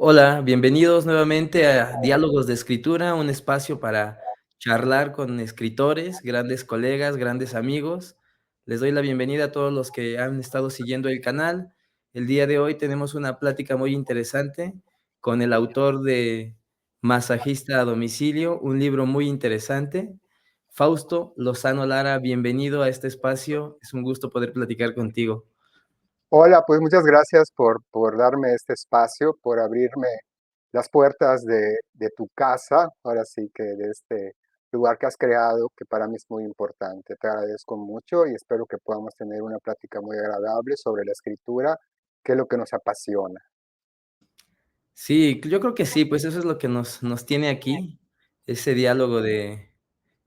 Hola, bienvenidos nuevamente a Diálogos de Escritura, un espacio para charlar con escritores, grandes colegas, grandes amigos. Les doy la bienvenida a todos los que han estado siguiendo el canal. El día de hoy tenemos una plática muy interesante con el autor de Masajista a Domicilio, un libro muy interesante. Fausto Lozano Lara, bienvenido a este espacio. Es un gusto poder platicar contigo. Hola, pues muchas gracias por darme este espacio, por abrirme las puertas de tu casa, ahora sí que de este lugar que has creado, que para mí es muy importante. Te agradezco mucho y espero que podamos tener una plática muy agradable sobre la escritura, que es lo que nos apasiona. Sí, yo creo que sí, pues eso es lo que nos tiene aquí, ese diálogo de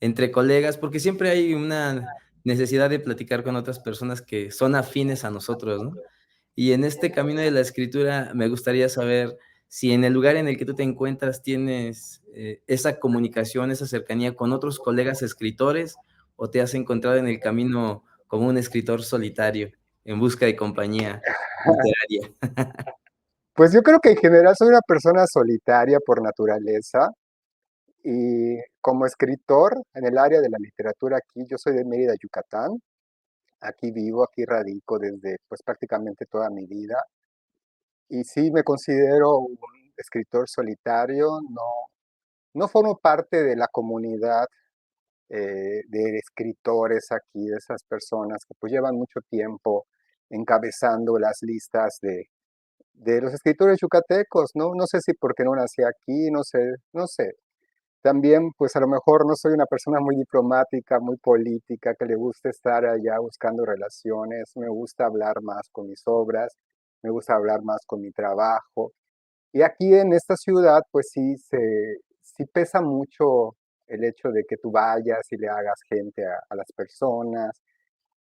entre colegas, porque siempre hay una necesidad de platicar con otras personas que son afines a nosotros, ¿no? Y en este camino de la escritura me gustaría saber si en el lugar en el que tú te encuentras tienes, esa comunicación, esa cercanía con otros colegas escritores, o te has encontrado en el camino como un escritor solitario en busca de compañía literaria. Pues yo creo que en general soy una persona solitaria por naturaleza y como escritor en el área de la literatura aquí, yo soy de Mérida, Yucatán. Aquí vivo, aquí radico desde pues prácticamente toda mi vida. Y sí me considero un escritor solitario, no formo parte de la comunidad de escritores aquí, de esas personas que pues llevan mucho tiempo encabezando las listas de los escritores yucatecos, ¿no? No sé si porque no nací aquí, no sé. También, pues a lo mejor no soy una persona muy diplomática, muy política, que le gusta estar allá buscando relaciones, me gusta hablar más con mis obras, me gusta hablar más con mi trabajo. Y aquí en esta ciudad, pues sí pesa mucho el hecho de que tú vayas y le hagas gente a las personas,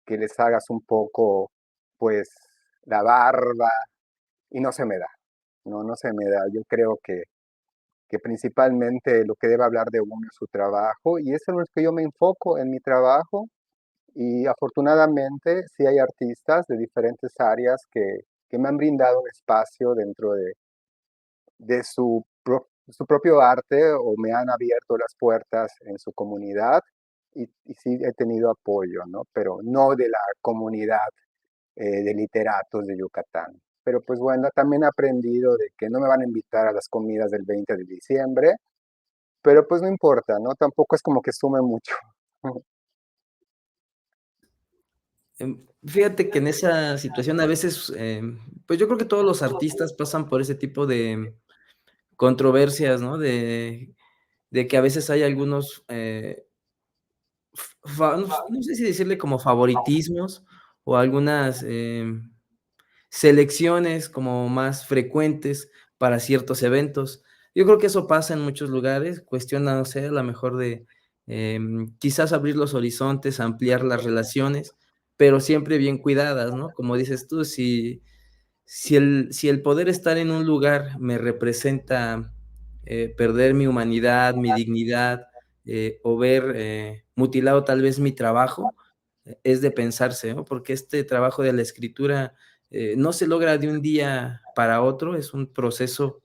que les hagas un poco, pues, la barba, y no se me da, no se me da. Yo creo que principalmente lo que debe hablar de uno es su trabajo, y eso es lo que yo me enfoco en mi trabajo, y afortunadamente sí hay artistas de diferentes áreas que me han brindado un espacio dentro de su propio arte o me han abierto las puertas en su comunidad y sí he tenido apoyo, ¿no? Pero no de la comunidad de literatos de Yucatán. Pero pues bueno, también he aprendido de que no me van a invitar a las comidas del 20 de diciembre, pero pues no importa, ¿no? Tampoco es como que sume mucho. Fíjate que en esa situación a veces, pues yo creo que todos los artistas pasan por ese tipo de controversias, ¿no? De que a veces hay algunos, no sé si decirle como favoritismos o algunas, selecciones como más frecuentes para ciertos eventos. Yo creo que eso pasa en muchos lugares, cuestiona, no sé, a lo mejor de, quizás abrir los horizontes, ampliar las relaciones, pero siempre bien cuidadas, ¿no? Como dices tú, si el poder estar en un lugar me representa, perder mi humanidad, mi dignidad, o ver, mutilado tal vez mi trabajo, es de pensarse, ¿no? Porque este trabajo de la escritura, no se logra de un día para otro, es un proceso,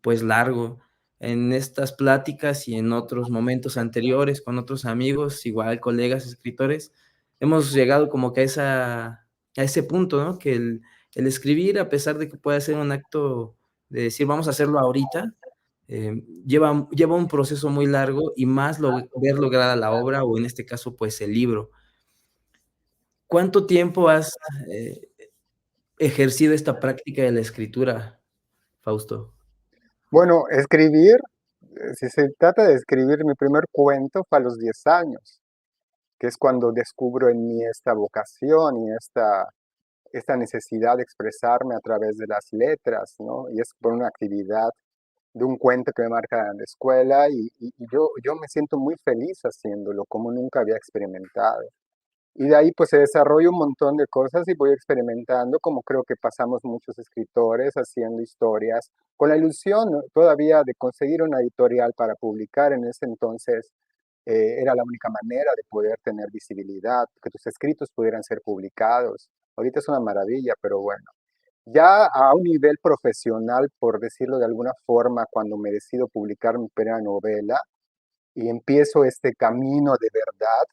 pues, largo. En estas pláticas y en otros momentos anteriores con otros amigos, igual colegas escritores, hemos llegado como que a ese punto, ¿no? Que el escribir, a pesar de que pueda ser un acto de decir: "Vamos a hacerlo ahorita", lleva un proceso muy largo y más ver lograda la obra, o en este caso, pues, el libro. ¿Cuánto tiempo has, eh, ejercido esta práctica de la escritura, Fausto? Bueno, escribir, si se trata de escribir, mi primer cuento fue a los 10 años, que es cuando descubro en mí esta vocación y esta necesidad de expresarme a través de las letras, ¿no? Y es por una actividad de un cuento que me marca en la escuela y yo me siento muy feliz haciéndolo, como nunca había experimentado. Y de ahí pues se desarrolla un montón de cosas y voy experimentando, como creo que pasamos muchos escritores haciendo historias, con la ilusión, ¿no? Todavía de conseguir una editorial para publicar. En ese entonces era la única manera de poder tener visibilidad, que tus escritos pudieran ser publicados. Ahorita es una maravilla, pero bueno. Ya a un nivel profesional, por decirlo de alguna forma, cuando me decido publicar mi primera novela y empiezo este camino de verdad,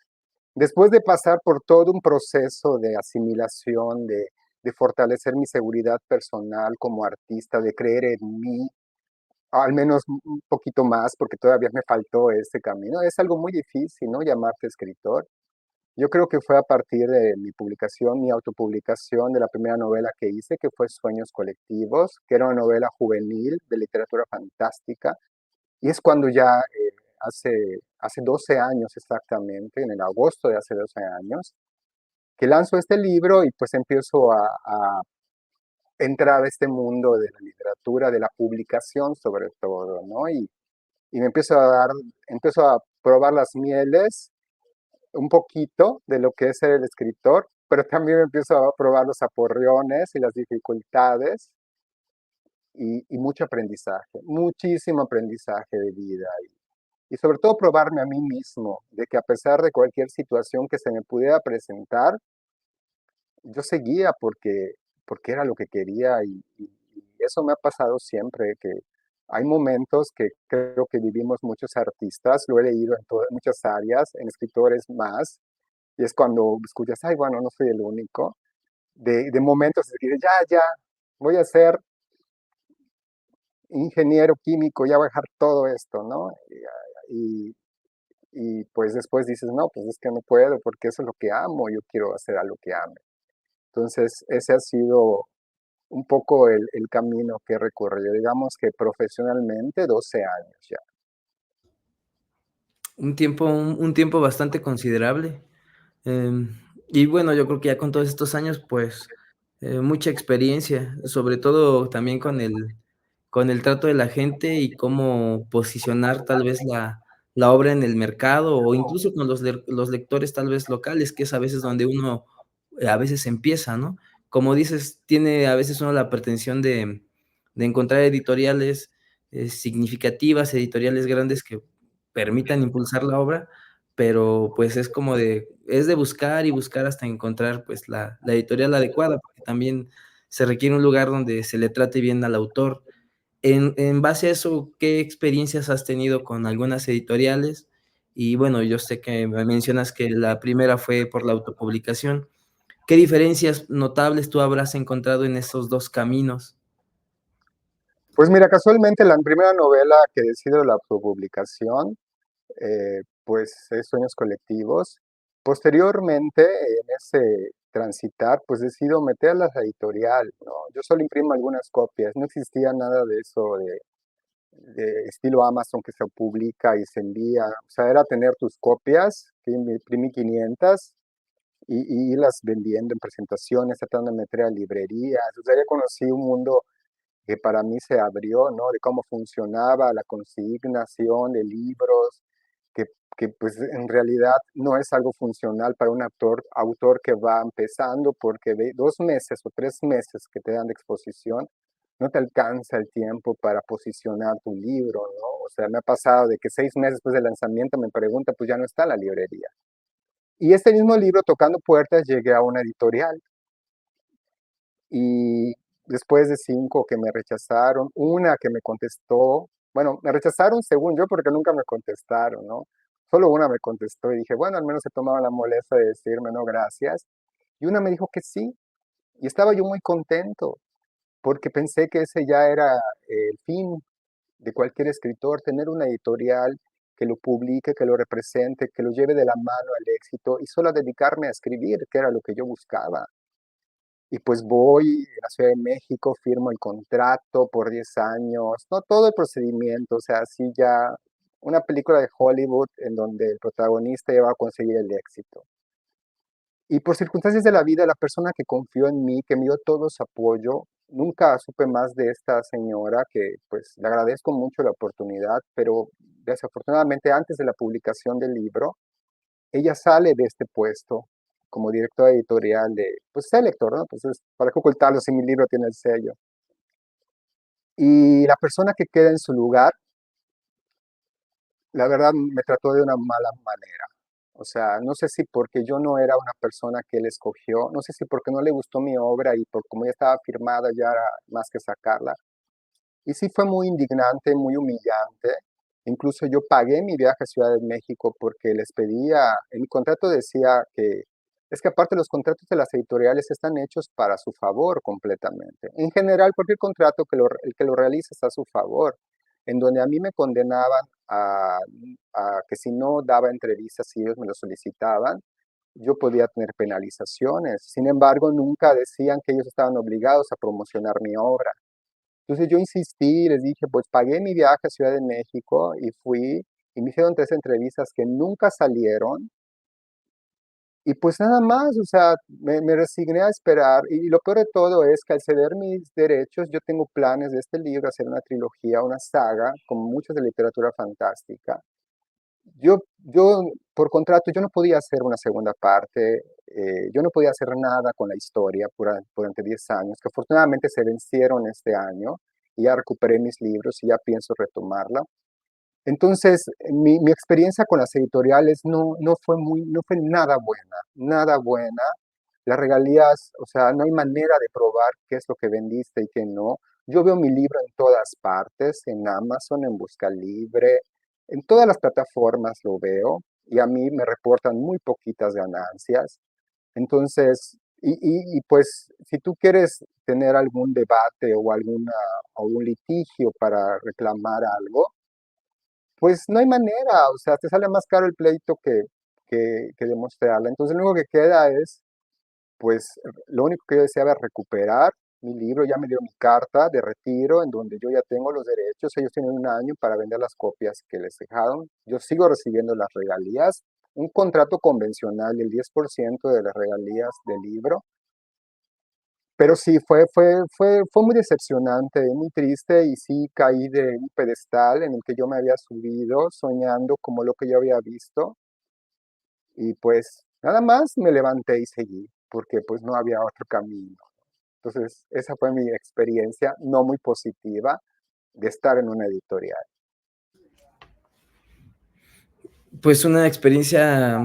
después de pasar por todo un proceso de asimilación, de fortalecer mi seguridad personal como artista, de creer en mí, al menos un poquito más, porque todavía me faltó ese camino, es algo muy difícil, ¿no? Llamarte escritor. Yo creo que fue a partir de mi publicación, mi autopublicación de la primera novela que hice, que fue Sueños Colectivos, que era una novela juvenil de literatura fantástica. Y es cuando ya hace 12 años exactamente, en el agosto de hace 12 años, que lanzo este libro y pues empiezo a entrar a este mundo de la literatura, de la publicación sobre todo, ¿no? Y me empiezo a probar las mieles un poquito de lo que es ser el escritor, pero también empiezo a probar los aporreones y las dificultades y mucho aprendizaje, muchísimo aprendizaje de vida y sobre todo probarme a mí mismo de que a pesar de cualquier situación que se me pudiera presentar, yo seguía porque era lo que quería y eso me ha pasado siempre, que hay momentos que creo que vivimos muchos artistas, lo he leído en todas, muchas áreas, en escritores más, y es cuando escuchas, ay, bueno, no soy el único, de momentos de que ya, voy a ser ingeniero químico, ya voy a dejar todo esto, ¿no? Y, y pues después dices, no, pues es que no puedo porque eso es lo que amo, yo quiero hacer algo que ame. Entonces, ese ha sido un poco el camino que he recorrido, digamos que profesionalmente 12 años ya. Un tiempo bastante considerable. Em, y bueno, yo creo que ya con todos estos años, pues, mucha experiencia, sobre todo también con el trato de la gente y cómo posicionar tal vez la obra en el mercado, o incluso con los lectores tal vez locales, que es a veces donde uno, a veces empieza, ¿no? Como dices, tiene a veces uno la pretensión de encontrar editoriales, significativas, editoriales grandes que permitan impulsar la obra, pero, pues, es de buscar y buscar hasta encontrar, pues, la editorial adecuada, porque también se requiere un lugar donde se le trate bien al autor. En base a eso, ¿qué experiencias has tenido con algunas editoriales? Y bueno, yo sé que me mencionas que la primera fue por la autopublicación. ¿Qué diferencias notables tú habrás encontrado en esos 2 caminos? Pues mira, casualmente la primera novela que decido la publicación, pues es Sueños Colectivos. Posteriormente, en ese transitar, pues decido meterlas a editorial, ¿no? Yo solo imprimo algunas copias, no existía nada de eso de estilo Amazon que se publica y se envía, o sea, era tener tus copias, que imprimí 500 y irlas vendiendo en presentaciones, tratando de meter a librerías, o sea, ya conocí un mundo que para mí se abrió, ¿no? De cómo funcionaba la consignación de libros, que, que pues en realidad no es algo funcional para un autor que va empezando, porque de 2 meses o 3 meses que te dan de exposición, no te alcanza el tiempo para posicionar tu libro, ¿no? O sea, me ha pasado de que 6 meses después del lanzamiento me pregunta, pues ya no está en la librería. Y este mismo libro, Tocando Puertas, llegué a una editorial y después de 5 que me rechazaron, una que me contestó, bueno, me rechazaron según yo porque nunca me contestaron, ¿no? Solo una me contestó y dije, bueno, al menos se tomaron la molestia de decirme no, gracias. Y una me dijo que sí, y estaba yo muy contento porque pensé que ese ya era el fin de cualquier escritor, tener una editorial que lo publique, que lo represente, que lo lleve de la mano al éxito y solo dedicarme a escribir, que era lo que yo buscaba. Y pues voy a la Ciudad de México, firmo el contrato por 10 años, no todo el procedimiento, o sea, así ya una película de Hollywood en donde el protagonista iba a conseguir el éxito. Y por circunstancias de la vida, la persona que confió en mí, que me dio todo su apoyo, nunca supe más de esta señora, que pues le agradezco mucho la oportunidad, pero desafortunadamente antes de la publicación del libro, ella sale de este puesto como directora editorial de, pues, Selector, ¿no? Pues para qué ocultarlo si mi libro tiene el sello. Y la persona que queda en su lugar, la verdad, me trató de una mala manera. O sea, no sé si porque yo no era una persona que él escogió, no sé si porque no le gustó mi obra y por como ya estaba firmada ya era más que sacarla. Y sí fue muy indignante, muy humillante. Incluso yo pagué mi viaje a Ciudad de México porque les pedía, en mi contrato decía que, es que aparte los contratos de las editoriales están hechos para su favor completamente. En general, cualquier contrato el que lo realiza está a su favor, en donde a mí me condenaban a que si no daba entrevistas, si ellos me lo solicitaban, yo podía tener penalizaciones. Sin embargo, nunca decían que ellos estaban obligados a promocionar mi obra. Entonces yo insistí, les dije, pues pagué mi viaje a Ciudad de México y fui y me hicieron 3 entrevistas que nunca salieron y pues nada más, o sea, me resigné a esperar y lo peor de todo es que al ceder mis derechos yo tengo planes de este libro, hacer una trilogía, una saga, como muchos de literatura fantástica. Yo por contrato, yo no podía hacer una segunda parte, yo no podía hacer nada con la historia durante 10 años, que afortunadamente se vencieron este año y ya recuperé mis libros y ya pienso retomarla. Entonces, mi experiencia con las editoriales no fue nada buena, nada buena. Las regalías, o sea, no hay manera de probar qué es lo que vendiste y qué no. Yo veo mi libro en todas partes, en Amazon, en Busca Libre, en todas las plataformas lo veo y a mí me reportan muy poquitas ganancias. Entonces, pues si tú quieres tener algún debate o o un litigio para reclamar algo, pues no hay manera, o sea, te sale más caro el pleito que demostrarla. Entonces, lo único que queda es pues lo único que yo deseaba era recuperar mi libro, ya me dio mi carta de retiro en donde yo ya tengo los derechos, ellos tienen un año para vender las copias que les dejaron, yo sigo recibiendo las regalías, un contrato convencional del 10% de las regalías del libro, pero sí, fue muy decepcionante, muy triste y sí caí de un pedestal en el que yo me había subido soñando como lo que yo había visto y pues nada más me levanté y seguí, porque pues no había otro camino. Entonces, esa fue mi experiencia no muy positiva de estar en una editorial. Pues una experiencia,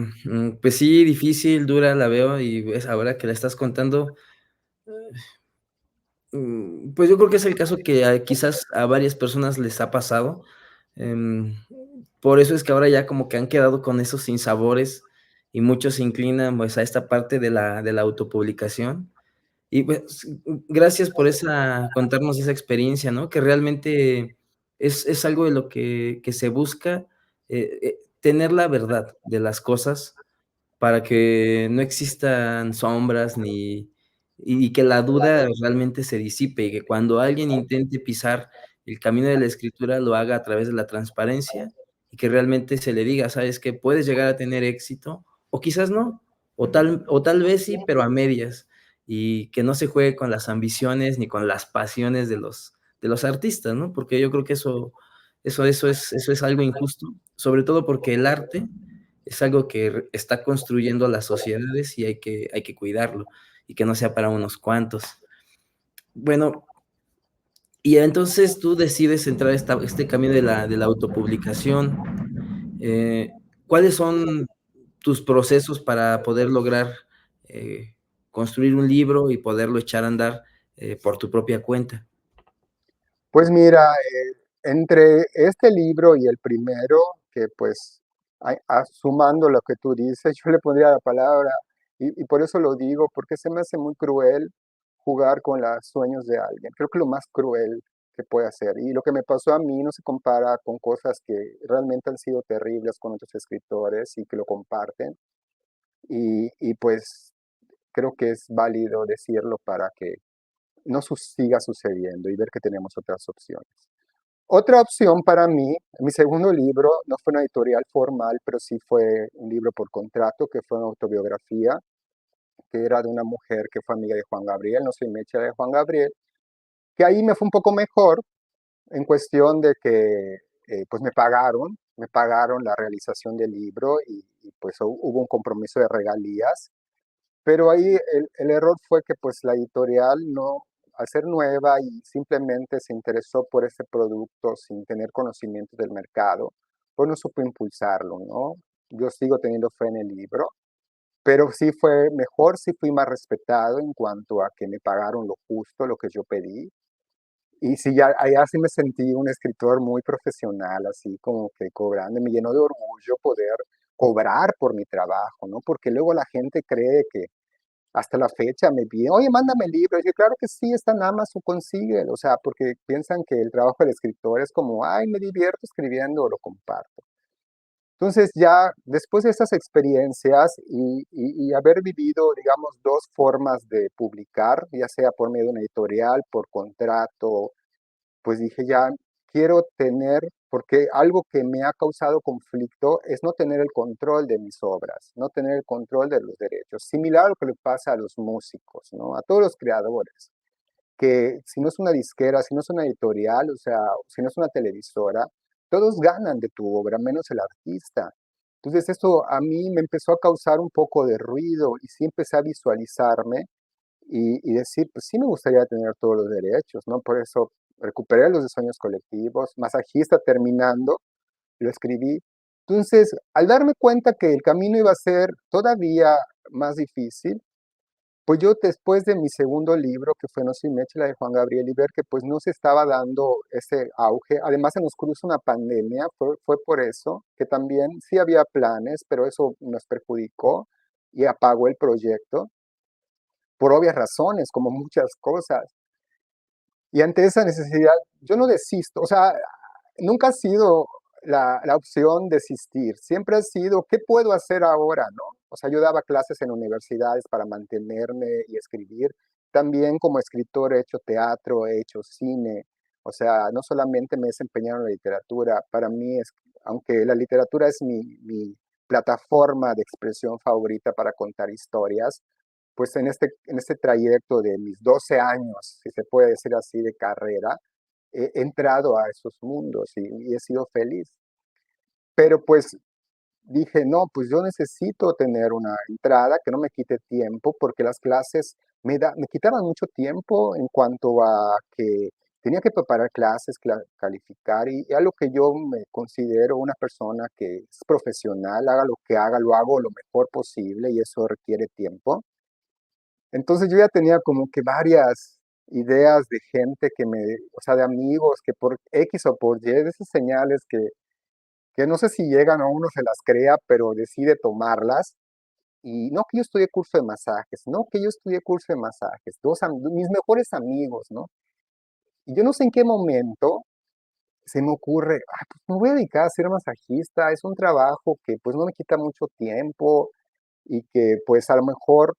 pues sí, difícil, dura, la veo y ves ahora que la estás contando, pues yo creo que es el caso que quizás a varias personas les ha pasado. em, por eso es que ahora ya como que han quedado con esos sinsabores y muchos se inclinan, pues, a esta parte de la autopublicación. Y pues, gracias por esa contarnos esa experiencia, ¿no? Que realmente es algo de lo que se busca, tener la verdad de las cosas para que no existan sombras ni y que la duda realmente se disipe, y que cuando alguien intente pisar el camino de la escritura, lo haga a través de la transparencia, y que realmente se le diga: "¿Sabes qué? Puedes llegar a tener éxito, o quizás no, o tal vez sí, pero a medias", y que no se juegue con las ambiciones ni con las pasiones de los artistas, ¿no? Porque yo creo que eso es algo injusto, sobre todo porque el arte es algo que está construyendo las sociedades y hay que cuidarlo, y que no sea para unos cuantos. Bueno, y entonces tú decides entrar a este camino de la autopublicación. ¿Cuáles son tus procesos para poder lograr, eh, construir un libro y poderlo echar a andar, por tu propia cuenta? Pues mira, entre este libro y el primero, que pues sumando lo que tú dices, yo le pondría la palabra, y por eso lo digo, porque se me hace muy cruel jugar con los sueños de alguien. Creo que lo más cruel que puede hacer. Y lo que me pasó a mí no se compara con cosas que realmente han sido terribles con otros escritores y que lo comparten. Y pues creo que es válido decirlo para que no siga sucediendo y ver que tenemos otras opciones. Otra opción para mí, mi segundo libro, no fue una editorial formal, pero sí fue un libro por contrato, que fue una autobiografía, que era de una mujer que fue amiga de Juan Gabriel, no soy mecha de Juan Gabriel, que ahí me fue un poco mejor en cuestión de que pues me pagaron la realización del libro y pues hubo un compromiso de regalías. Pero ahí el error fue que pues la editorial no, al ser nueva y simplemente se interesó por ese producto sin tener conocimiento del mercado, pues no supo impulsarlo, ¿no? yo sigo teniendo fe en el libro, pero sí fue mejor, sí fui más respetado en cuanto a que me pagaron lo justo, lo que yo pedí. Y sí, ya, allá sí me sentí un escritor muy profesional, así como que cobrando, me llenó de orgullo poder cobrar por mi trabajo, ¿no? Porque luego la gente cree que hasta la fecha me piden, oye, mándame el libro. Y yo, claro que sí, está en Amazon, consigue, o sea, porque piensan que el trabajo del escritor es como, ay, me divierto escribiendo, lo comparto. Entonces ya después de estas experiencias y haber vivido, digamos, dos formas de publicar, ya sea por medio de una editorial, por contrato, pues dije ya quiero tener, porque algo que me ha causado conflicto es no tener el control de mis obras, no tener el control de los derechos, similar a lo que le pasa a los músicos, ¿no? A todos los creadores, que si no es una disquera, si no es una editorial, o sea, si no es una televisora, todos ganan de tu obra, menos el artista. Entonces esto a mí me empezó a causar un poco de ruido y sí empecé a visualizarme y decir, pues sí me gustaría tener todos los derechos, ¿no? Por eso recuperé los de sueños colectivos, masajista terminando, lo escribí. Entonces, al darme cuenta que el camino iba a ser todavía más difícil, pues yo después de mi segundo libro, que fue No soy Meche, la de Juan Gabriel, y ver que pues no se estaba dando ese auge, además se nos cruza una pandemia, fue por eso, que también sí había planes, pero eso nos perjudicó y apagó el proyecto, por obvias razones, como muchas cosas. Y ante esa necesidad, yo no desisto, o sea, nunca ha sido la opción desistir, siempre ha sido, ¿qué puedo hacer ahora, no? O sea, yo daba clases en universidades para mantenerme y escribir. También como escritor he hecho teatro, he hecho cine, o sea, no solamente me he desempeñado en la literatura, para mí es, aunque la literatura es mi plataforma de expresión favorita para contar historias, pues en este trayecto de mis 12 años, si se puede decir así, de carrera, he entrado a esos mundos y he sido feliz. Pero pues dije, no, pues yo necesito tener una entrada que no me quite tiempo, porque las clases me quitaban mucho tiempo en cuanto a que tenía que preparar clases, calificar, y a lo que yo me considero una persona que es profesional, haga lo que haga, lo hago lo mejor posible y eso requiere tiempo. Entonces yo ya tenía como que varias ideas de gente que me, o sea, de amigos que por X o por Y, de esas señales que no sé si llegan o uno se las crea, pero decide tomarlas. Y no que yo estudié curso de masajes, no que yo estudié curso de masajes, mis mejores amigos, ¿no? Y yo no sé en qué momento se me ocurre, "Ay, pues me voy a dedicar a ser masajista, es un trabajo que pues no me quita mucho tiempo y que pues a lo mejor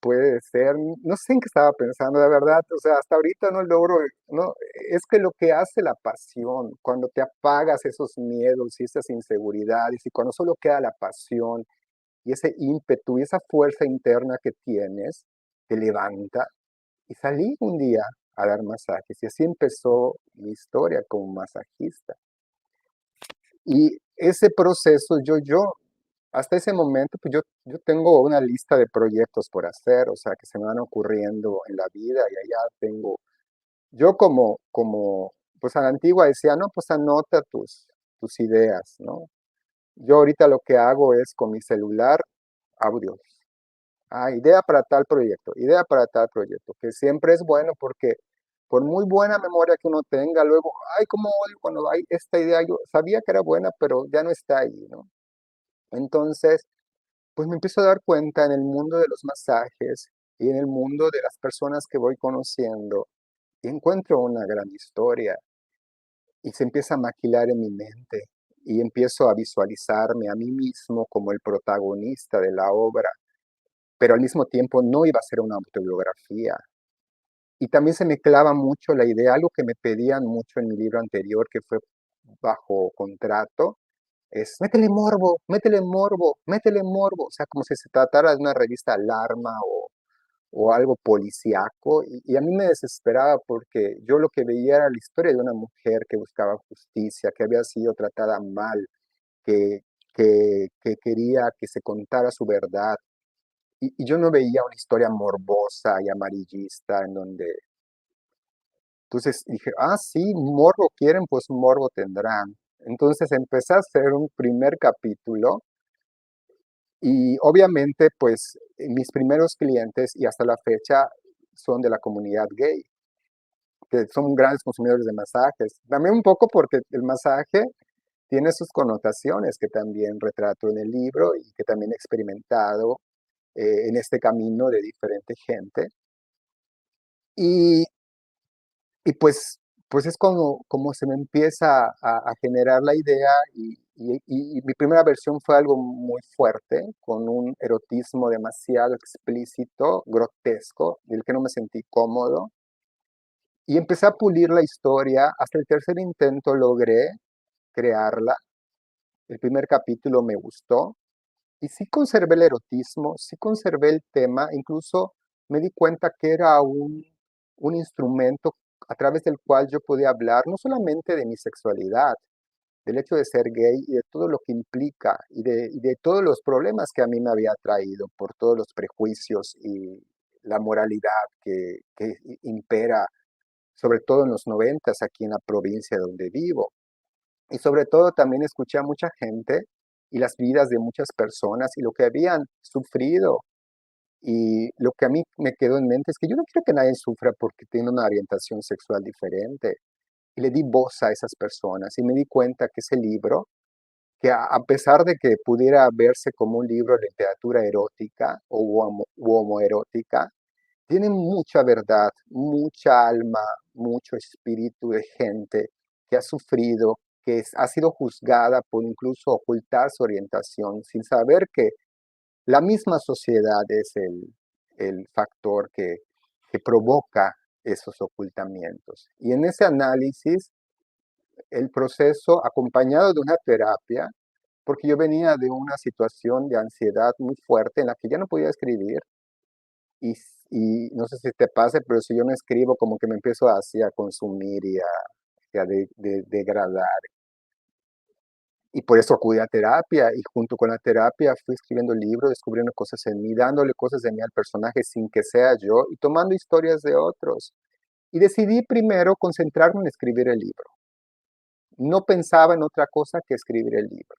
puede ser, no sé en qué estaba pensando, de verdad, o sea, hasta ahorita no logro, no, es que lo que hace la pasión, cuando te apagas esos miedos y esas inseguridades y cuando solo queda la pasión y ese ímpetu y esa fuerza interna que tienes, te levanta. Y salí un día a dar masajes y así empezó mi historia como masajista. Y ese proceso, hasta ese momento, pues yo tengo una lista de proyectos por hacer, o sea, que se me van ocurriendo en la vida y allá tengo, yo pues a la antigua decía, no, pues anota tus ideas, ¿no? Yo ahorita lo que hago es con mi celular, audios. Ah, idea para tal proyecto, idea para tal proyecto, que siempre es bueno porque por muy buena memoria que uno tenga, luego, ay, cómo odio cuando hay esta idea, yo sabía que era buena, pero ya no está ahí, ¿no? Entonces, pues me empiezo a dar cuenta en el mundo de los masajes y en el mundo de las personas que voy conociendo y encuentro una gran historia y se empieza a maquilar en mi mente y empiezo a visualizarme a mí mismo como el protagonista de la obra, pero al mismo tiempo no iba a ser una autobiografía. Y también se me clava mucho la idea, algo que me pedían mucho en mi libro anterior, que fue bajo contrato, es métele morbo, métele morbo, métele morbo, o sea, como si se tratara de una revista Alarma o algo policíaco, y a mí me desesperaba porque yo lo que veía era la historia de una mujer que buscaba justicia, que había sido tratada mal, que, que quería que se contara su verdad, y yo no veía una historia morbosa y amarillista en donde... Entonces dije, ah, sí, morbo quieren, pues morbo tendrán. Entonces empecé a hacer un primer capítulo Y obviamente, pues mis primeros clientes y hasta la fecha son de la comunidad gay, que son grandes consumidores de masajes. También un poco porque el masaje tiene sus connotaciones que también retrato en el libro y que también he experimentado en este camino de diferente gente. Y, y pues es como se me empieza a generar la idea y mi primera versión fue algo muy fuerte, con un erotismo demasiado explícito, grotesco, del que no me sentí cómodo. Y empecé a pulir la historia. Hasta el tercer intento logré crearla. El primer capítulo me gustó. Y sí conservé el erotismo, sí conservé el tema, incluso me di cuenta que era un instrumento a través del cual yo podía hablar no solamente de mi sexualidad, del hecho de ser gay y de todo lo que implica y de todos los problemas que a mí me había traído por todos los prejuicios y la moralidad que impera, sobre todo en los noventas aquí en la provincia donde vivo. Y sobre todo también escuché a mucha gente y las vidas de muchas personas y lo que habían sufrido. Y lo que a mí me quedó en mente es que yo no quiero que nadie sufra porque tiene una orientación sexual diferente. Y le di voz a esas personas y me di cuenta que ese libro, que a pesar de que pudiera verse como un libro de literatura erótica o homoerótica, tiene mucha verdad, mucha alma, mucho espíritu de gente que ha sufrido, ha sido juzgada por incluso ocultar su orientación, sin saber que la misma sociedad es el factor que provoca esos ocultamientos. Y en ese análisis, el proceso acompañado de una terapia, porque yo venía de una situación de ansiedad muy fuerte en la que ya no podía escribir, y no sé si te pase, pero si yo no escribo, como que me empiezo así a consumir y a degradar. Y por eso acudí a terapia y junto con la terapia fui escribiendo libros, descubriendo cosas en mí, dándole cosas de mí al personaje sin que sea yo y tomando historias de otros. Y decidí primero concentrarme en escribir el libro. No pensaba en otra cosa que escribir el libro.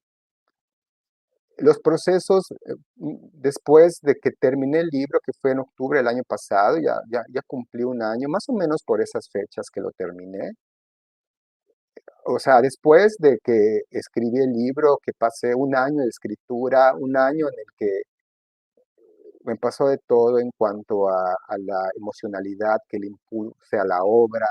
Los procesos, después de que terminé el libro, que fue en octubre del año pasado, ya cumplí un año, más o menos por esas fechas que lo terminé. O sea, después de que escribí el libro, que pasé un año de escritura, un año en el que me pasó de todo en cuanto a la emocionalidad que le impulse a la obra,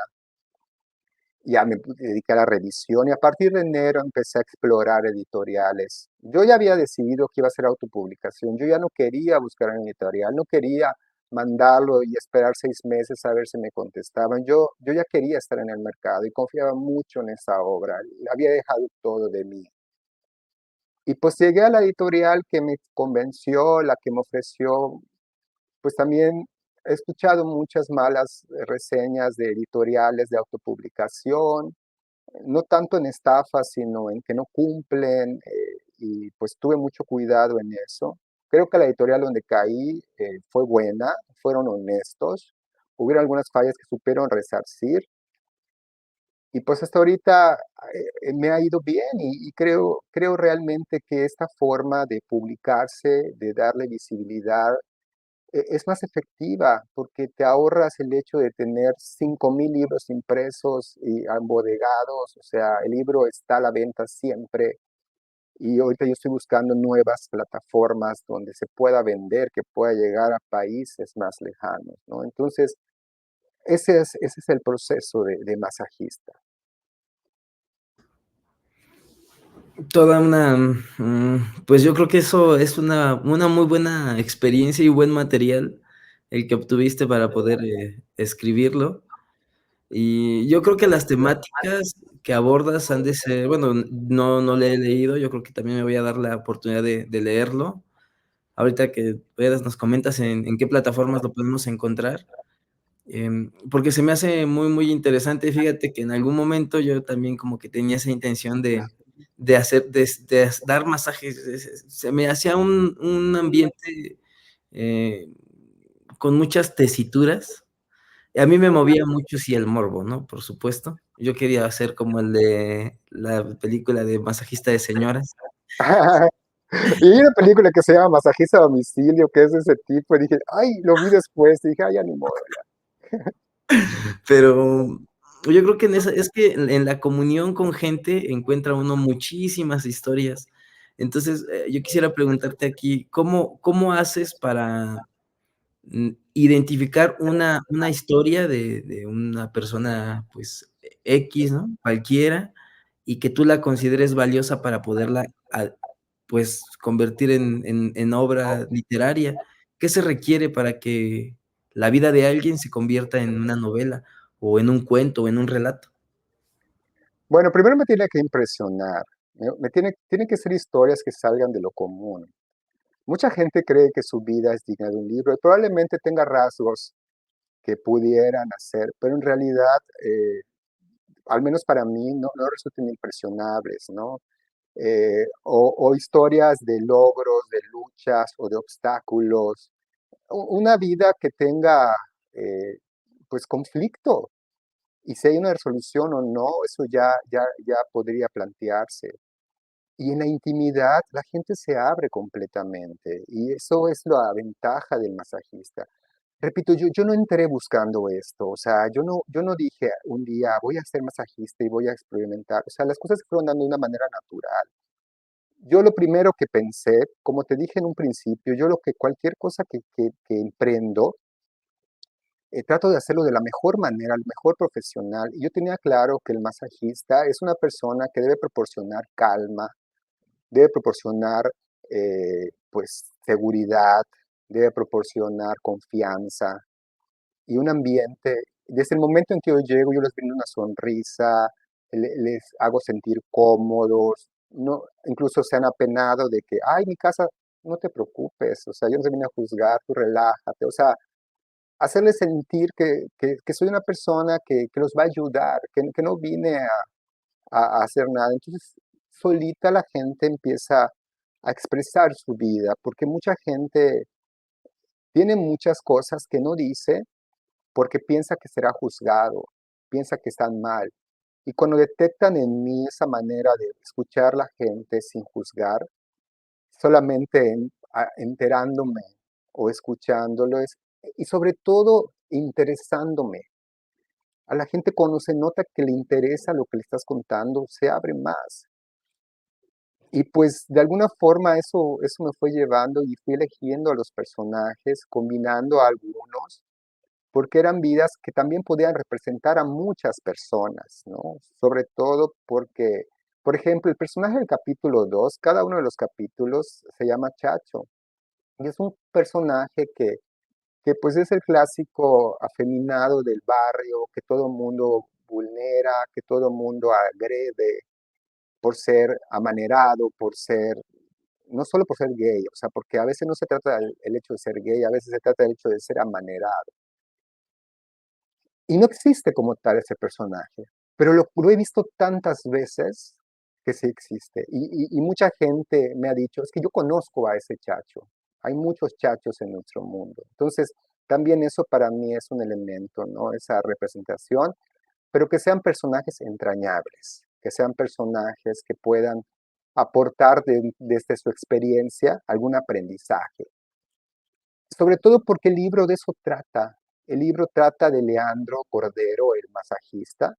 ya me dediqué a la revisión y a partir de enero empecé a explorar editoriales. Yo ya había decidido que iba a ser autopublicación, yo ya no quería buscar un editorial, no quería mandarlo y esperar 6 meses a ver si me contestaban. Yo ya quería estar en el mercado y confiaba mucho en esa obra, había dejado todo de mí. Y pues llegué a la editorial que me convenció, la que me ofreció, pues también he escuchado muchas malas reseñas de editoriales de autopublicación, no tanto en estafas, sino en que no cumplen, y pues tuve mucho cuidado en eso. Creo que la editorial donde caí fue buena, fueron honestos, hubieron algunas fallas que supieron resarcir y pues hasta ahorita me ha ido bien y creo realmente que esta forma de publicarse, de darle visibilidad, es más efectiva porque te ahorras el hecho de tener 5,000 libros impresos y embodegados, o sea, el libro está a la venta siempre y ahorita yo estoy buscando nuevas plataformas donde se pueda vender, que pueda llegar a países más lejanos, ¿no? Entonces, ese es el proceso de masajista. Toda una, pues yo creo que eso es una muy buena experiencia y buen material el que obtuviste para poder, escribirlo. Y yo creo que las temáticas que abordas han de ser bueno, no le he leído, yo creo que también me voy a dar la oportunidad de leerlo. Ahorita que puedas nos comentas en qué plataformas lo podemos encontrar, porque se me hace muy, muy interesante. Fíjate que en algún momento yo también como que tenía esa intención de hacer de dar masajes, se me hacía un ambiente, eh, con muchas tesituras. A mí me movía mucho, sí, el morbo, ¿no? Por supuesto. Yo quería ser como el de la película de Masajista de Señoras. Y hay una película que se llama Masajista a domicilio, que es de ese tipo, y dije, ay, lo vi después, y dije, ay, ya ni modo. Pero yo creo que en esa es que en la comunión con gente encuentra uno muchísimas historias. Entonces, yo quisiera preguntarte aquí, ¿cómo haces para identificar una historia de una persona, pues, X, ¿no? Cualquiera, y que tú la consideres valiosa para poderla, pues, convertir en obra literaria. ¿Qué se requiere para que la vida de alguien se convierta en una novela, o en un cuento, o en un relato? Bueno, primero me tiene que impresionar, ¿no? Tienen que ser historias que salgan de lo común. Mucha gente cree que su vida es digna de un libro y probablemente tenga rasgos que pudieran hacer, pero en realidad, al menos para mí, no resultan impresionables, ¿no? O historias de logros, de luchas o de obstáculos. Una vida que tenga, eh, pues, conflicto. Y si hay una resolución o no, eso ya podría plantearse. Y en la intimidad la gente se abre completamente y eso es la ventaja del masajista. Repito, yo no entré buscando esto, o sea, yo no dije un día voy a ser masajista y voy a experimentar, o sea, las cosas se fueron dando de una manera natural. Yo lo primero que pensé, como te dije en un principio, yo lo que cualquier cosa que emprendo, trato de hacerlo de la mejor manera, lo mejor profesional. Y yo tenía claro que el masajista es una persona que debe proporcionar calma, debe proporcionar pues seguridad, debe proporcionar confianza y un ambiente. Desde el momento en que yo llego, yo les brindo una sonrisa, les hago sentir cómodos, no, incluso se han apenado de que, ay, mi casa, no te preocupes, o sea, yo no te vine a juzgar, tú relájate, o sea, hacerles sentir que soy una persona que los va a ayudar, que no vine a hacer nada. Entonces, solita la gente empieza a expresar su vida, porque mucha gente tiene muchas cosas que no dice porque piensa que será juzgado, piensa que están mal. Y cuando detectan en mí esa manera de escuchar a la gente sin juzgar, solamente enterándome o escuchándolos, y sobre todo interesándome. A la gente cuando se nota que le interesa lo que le estás contando, se abre más. Y pues de alguna forma eso me fue llevando y fui eligiendo a los personajes, combinando a algunos, porque eran vidas que también podían representar a muchas personas, ¿no? Sobre todo porque, por ejemplo, el personaje del capítulo 2, cada uno de los capítulos se llama Chacho. Y es un personaje que pues es el clásico afeminado del barrio, que todo el mundo vulnera, que todo el mundo agrede por ser amanerado, por ser, no solo por ser gay, o sea, porque a veces no se trata del el hecho de ser gay, a veces se trata del hecho de ser amanerado. Y no existe como tal ese personaje, pero lo he visto tantas veces que sí existe. Y mucha gente me ha dicho, es que yo conozco a ese chacho. Hay muchos chachos en nuestro mundo. Entonces, también eso para mí es un elemento, ¿no? Esa representación, pero que sean personajes entrañables, que sean personajes que puedan aportar desde su experiencia algún aprendizaje. Sobre todo porque el libro de eso trata. El libro trata de Leandro Cordero, el masajista,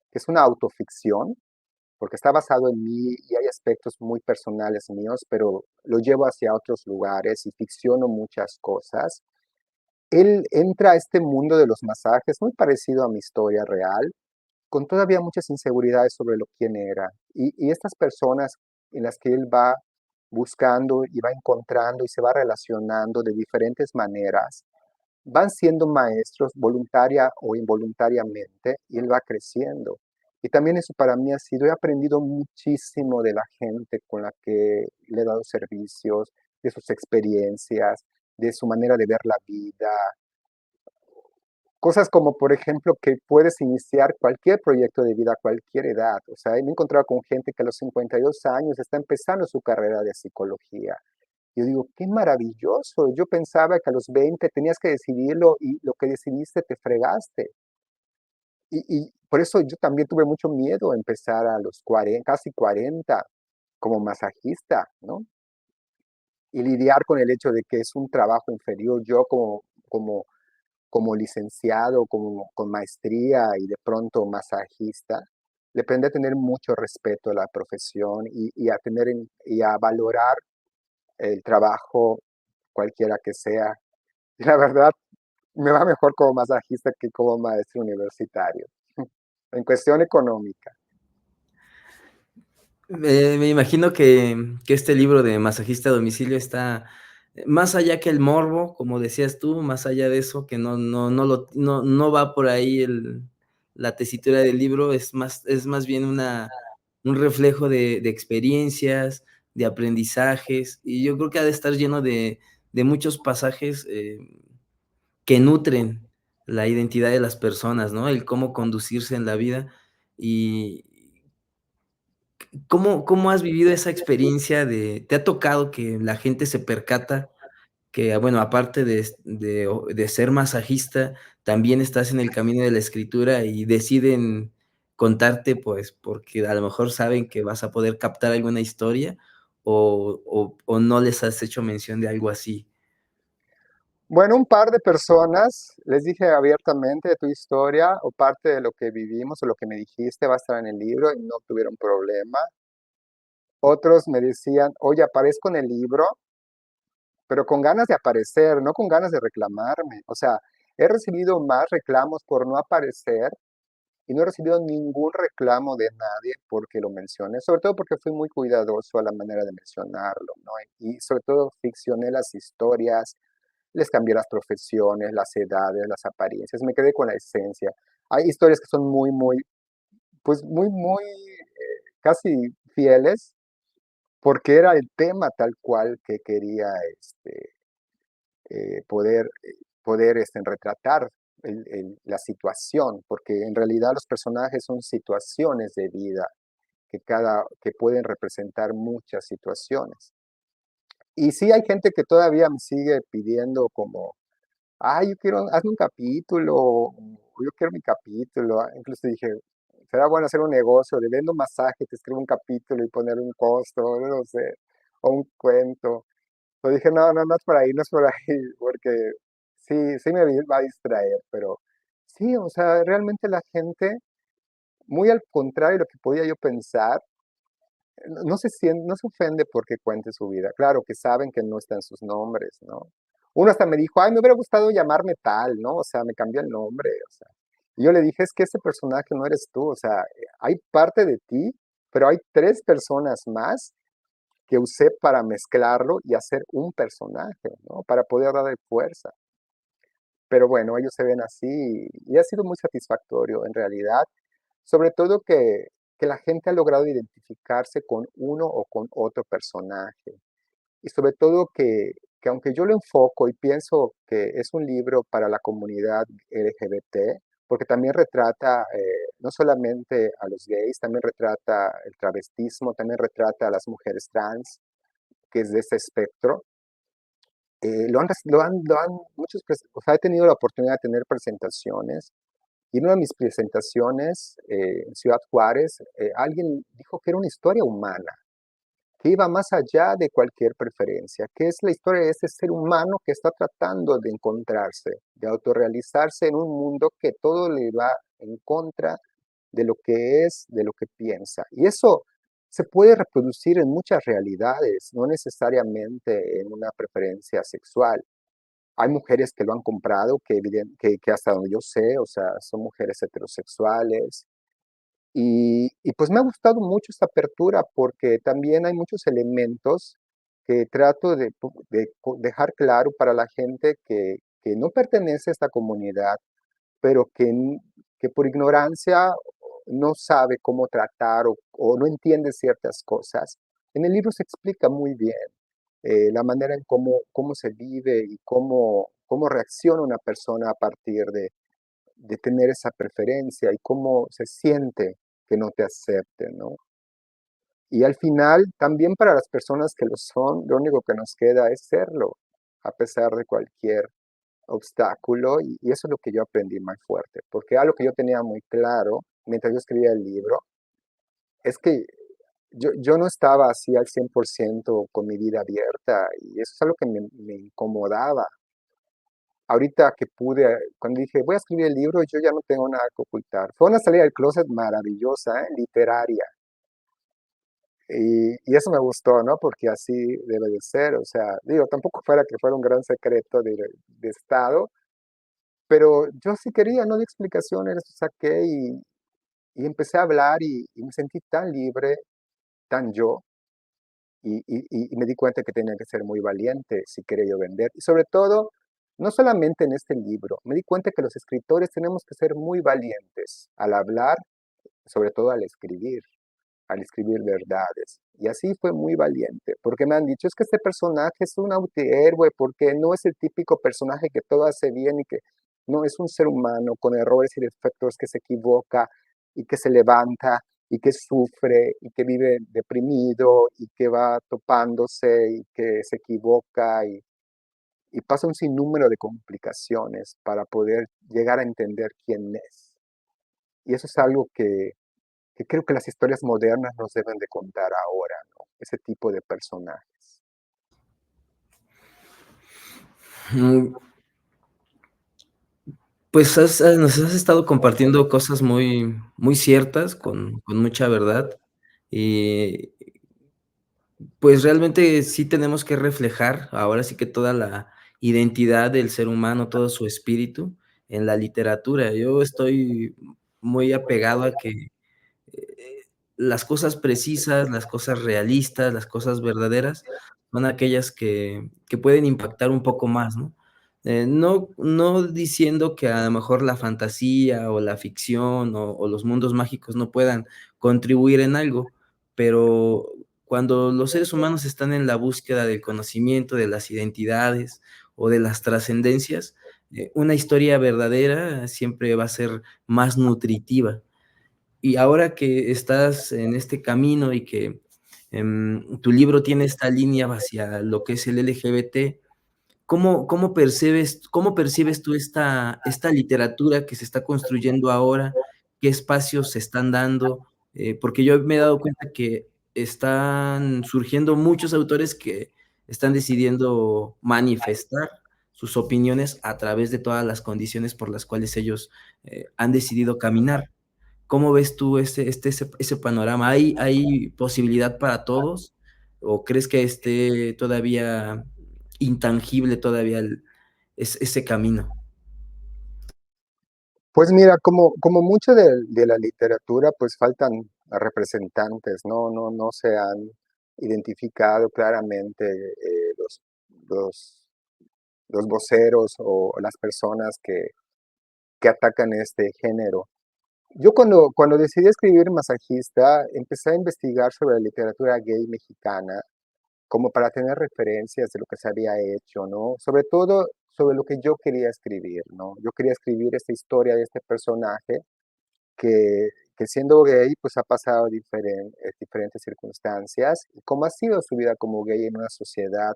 que es una autoficción, porque está basado en mí y hay aspectos muy personales míos, pero lo llevo hacia otros lugares y ficciono muchas cosas. Él entra a este mundo de los masajes, muy parecido a mi historia real, con todavía muchas inseguridades sobre lo quién era. Y estas personas en las que él va buscando y va encontrando y se va relacionando de diferentes maneras, van siendo maestros voluntaria o involuntariamente y él va creciendo. Y también eso para mí ha sido, he aprendido muchísimo de la gente con la que le he dado servicios, de sus experiencias, de su manera de ver la vida. Cosas como, por ejemplo, que puedes iniciar cualquier proyecto de vida a cualquier edad. O sea, me he encontrado con gente que a los 52 años está empezando su carrera de psicología. Yo digo, qué maravilloso. Yo pensaba que a los 20 tenías que decidirlo y lo que decidiste te fregaste. Y por eso yo también tuve mucho miedo a empezar a los 40, casi 40, como masajista, ¿no? y lidiar con el hecho de que es un trabajo inferior. Yo como licenciado, como con maestría y de pronto masajista, le aprendí a tener mucho respeto a la profesión y a y a valorar el trabajo cualquiera que sea. Y la verdad, me va mejor como masajista que como maestro universitario, en cuestión económica. Me imagino que este libro de Masajista a domicilio está más allá que el morbo, como decías tú, más allá de eso, que no va por ahí la tesitura del libro, es más bien un reflejo de experiencias, de aprendizajes, y yo creo que ha de estar lleno de muchos pasajes, que nutren la identidad de las personas, ¿no? El cómo conducirse en la vida. Y, ¿cómo has vivido esa experiencia te ha tocado que la gente se percata que, bueno, aparte de ser masajista, también estás en el camino de la escritura y deciden contarte, pues, porque a lo mejor saben que vas a poder captar alguna historia, o no les has hecho mención de algo así? Bueno, un par de personas les dije abiertamente de tu historia o parte de lo que vivimos o lo que me dijiste va a estar en el libro y no tuvieron problema. Otros me decían, oye, aparezco en el libro, pero con ganas de aparecer, no con ganas de reclamarme. O sea, he recibido más reclamos por no aparecer y no he recibido ningún reclamo de nadie porque lo mencioné, sobre todo porque fui muy cuidadoso a la manera de mencionarlo, ¿no? Y sobre todo ficcioné las historias, les cambié las profesiones, las edades, las apariencias, me quedé con la esencia. Hay historias que son muy, casi fieles, porque era el tema tal cual que quería eh, poder, retratar la situación, porque en realidad los personajes son situaciones de vida que pueden representar muchas situaciones. Y sí hay gente que todavía me sigue pidiendo como, yo quiero, hazme un capítulo, o yo quiero mi capítulo. Incluso dije, será bueno hacer un negocio de vendo masaje, te escribo un capítulo y poner un costo, no sé, o un cuento. Pero dije, no, no, no es por ahí, no es por ahí, porque sí va a distraer, pero sí, o sea, realmente la gente, muy al contrario de lo que podía yo pensar, no se ofende porque cuente su vida. Claro que saben que no están sus nombres, ¿no? Uno hasta me dijo, ay, me hubiera gustado llamarme tal, ¿no? O sea, me cambió el nombre, o sea. Y yo le dije, es que ese personaje no eres tú, o sea, hay parte de ti, pero hay tres personas más que usé para mezclarlo y hacer un personaje, ¿no? Para poder darle fuerza. Pero bueno, ellos se ven así y ha sido muy satisfactorio en realidad, sobre todo que la gente ha logrado identificarse con uno o con otro personaje. Y sobre todo que aunque yo lo enfoco y pienso que es un libro para la comunidad LGBT, porque también retrata no solamente a los gays, también retrata el travestismo, también retrata a las mujeres trans, que es de ese espectro. O sea, he tenido la oportunidad de tener presentaciones y en una de mis presentaciones en Ciudad Juárez, alguien dijo que era una historia humana, que iba más allá de cualquier preferencia, que es la historia de ese ser humano que está tratando de encontrarse, de autorrealizarse en un mundo que todo le va en contra de lo que es, de lo que piensa. Y eso se puede reproducir en muchas realidades, no necesariamente en una preferencia sexual. Hay mujeres que lo han comprado, que hasta donde yo sé, o sea, son mujeres heterosexuales, y pues me ha gustado mucho esta apertura porque también hay muchos elementos que trato de dejar claro para la gente que no pertenece a esta comunidad, pero que por ignorancia no sabe cómo tratar o no entiende ciertas cosas. En el libro se explica muy bien la manera en cómo se vive y cómo reacciona una persona a partir de tener esa preferencia y cómo se siente que no te acepten, ¿no? Y al final, también para las personas que lo son, lo único que nos queda es serlo, a pesar de cualquier obstáculo, y eso es lo que yo aprendí más fuerte, porque algo que yo tenía muy claro mientras yo escribía el libro, es que yo no estaba así al 100% con mi vida abierta y eso es algo que me incomodaba. Ahorita que pude, cuando dije, voy a escribir el libro, yo ya no tengo nada que ocultar. Fue una salida del closet maravillosa, literaria. Y eso me gustó, ¿no? Porque así debe de ser. O sea, digo, tampoco fuera que fuera un gran secreto de Estado, pero yo sí quería, no di explicaciones, saqué y empecé a hablar y me sentí tan libre, tan yo, y me di cuenta que tenía que ser muy valiente si quería yo vender. Y sobre todo, no solamente en este libro, me di cuenta que los escritores tenemos que ser muy valientes al hablar, sobre todo al escribir verdades. Y así fue muy valiente, porque me han dicho, es que este personaje es un antihéroe, porque no es el típico personaje que todo hace bien y que no es un ser humano con errores y defectos que se equivoca y que se levanta y que sufre y que vive deprimido y que va topándose y que se equivoca y pasa un sinnúmero de complicaciones para poder llegar a entender quién es. Y eso es algo que creo que las historias modernas nos deben de contar ahora, ¿no? Ese tipo de personajes. Mm, pues nos has estado compartiendo cosas muy ciertas, con mucha verdad, y pues realmente sí tenemos que reflejar, ahora sí que toda la identidad del ser humano, todo su espíritu en la literatura. Yo estoy muy apegado a que las cosas precisas, las cosas realistas, las cosas verdaderas, son aquellas que pueden impactar un poco más, ¿no? No diciendo que a lo mejor la fantasía, o la ficción, o los mundos mágicos no puedan contribuir en algo, pero cuando los seres humanos están en la búsqueda del conocimiento, de las identidades, o de las trascendencias, una historia verdadera siempre va a ser más nutritiva. Y ahora que estás en este camino y que, tu libro tiene esta línea hacia lo que es el LGBT, ¿cómo percibes tú esta literatura que se está construyendo ahora? ¿Qué espacios se están dando? Porque yo me he dado cuenta que están surgiendo muchos autores que están decidiendo manifestar sus opiniones a través de todas las condiciones por las cuales ellos, han decidido caminar. ¿Cómo ves tú ese panorama? ¿Hay posibilidad para todos? ¿O crees que esté todavía intangible todavía ese camino? Pues mira, como mucho de la literatura, pues faltan representantes, ¿no? No se han identificado claramente los, los voceros o las personas que atacan este género. Yo cuando decidí escribir Masajista, empecé a investigar sobre la literatura gay mexicana, como para tener referencias de lo que se había hecho, ¿no? Sobre todo sobre lo que yo quería escribir, ¿no? Yo quería escribir esta historia de este personaje que siendo gay, pues ha pasado diferentes circunstancias, y cómo ha sido su vida como gay en una sociedad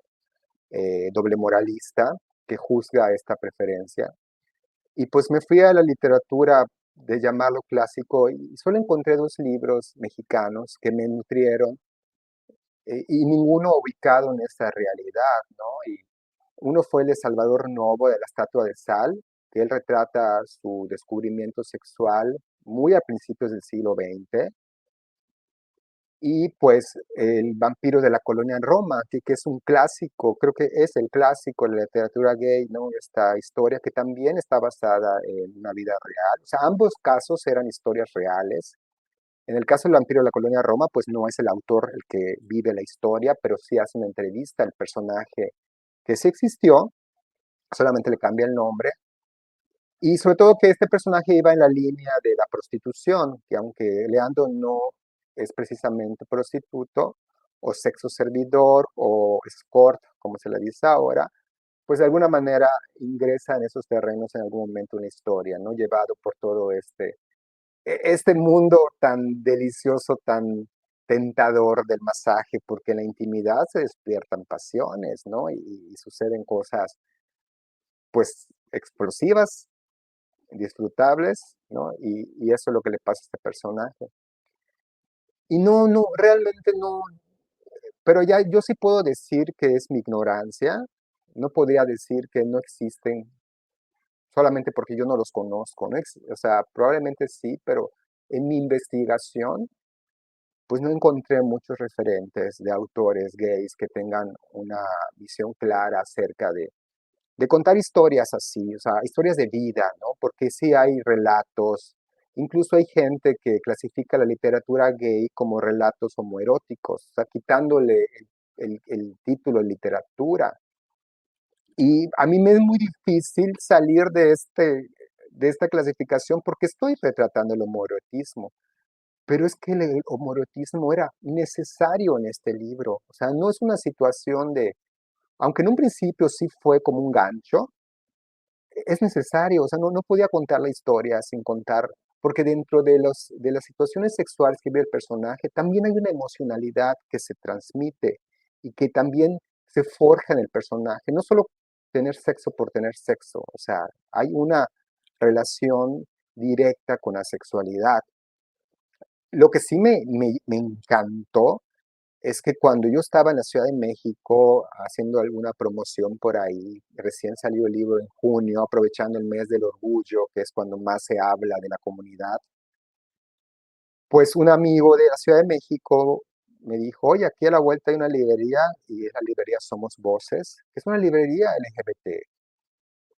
doble moralista que juzga esta preferencia. Y pues me fui a la literatura de llamarlo clásico y solo encontré dos libros mexicanos que me nutrieron y ninguno ubicado en esa realidad, ¿no? Y uno fue el de Salvador Novo, de la Estatua de Sal, que él retrata su descubrimiento sexual muy a principios del siglo XX, y pues El vampiro de la colonia en Roma, que es un clásico, creo que es el clásico de la literatura gay, ¿no? Esta historia que también está basada en una vida real. O sea, ambos casos eran historias reales. En el caso del vampiro de la colonia Roma, pues no es el autor el que vive la historia, pero sí hace una entrevista al personaje que sí existió, solamente le cambia el nombre. Y sobre todo que este personaje iba en la línea de la prostitución, que aunque Leandro no es precisamente prostituto, o sexo servidor, o escort, como se le dice ahora, pues de alguna manera ingresa en esos terrenos en algún momento una historia, ¿no? Llevado por todo este mundo tan delicioso, tan tentador del masaje, porque en la intimidad se despiertan pasiones, ¿no? Y suceden cosas, pues, explosivas, disfrutables, ¿no? Y eso es lo que le pasa a este personaje. Y no, no, realmente no, pero ya yo sí puedo decir que es mi ignorancia, no podría decir que no existen solamente porque yo no los conozco, ¿no? O sea, probablemente sí, pero en mi investigación, pues no encontré muchos referentes de autores gays que tengan una visión clara acerca de contar historias así, o sea, historias de vida, ¿no? Porque sí hay relatos, incluso hay gente que clasifica la literatura gay como relatos homoeróticos, o sea, quitándole el título de literatura. Y a mí me es muy difícil salir de esta clasificación porque estoy retratando el homoerotismo, pero es que el homoerotismo era necesario en este libro, o sea, no es una situación de, aunque en un principio sí fue como un gancho, es necesario, o sea, no, no podía contar la historia sin contar, porque dentro de las situaciones sexuales que vive el personaje, también hay una emocionalidad que se transmite y que también se forja en el personaje, no solo tener sexo por tener sexo, o sea, hay una relación directa con la sexualidad. Lo que sí me encantó es que cuando yo estaba en la Ciudad de México haciendo alguna promoción por ahí, recién salió el libro en junio, aprovechando el mes del orgullo, que es cuando más se habla de la comunidad, pues un amigo de la Ciudad de México me dijo, oye, aquí a la vuelta hay una librería y es la librería Somos Voces, que es una librería LGBT.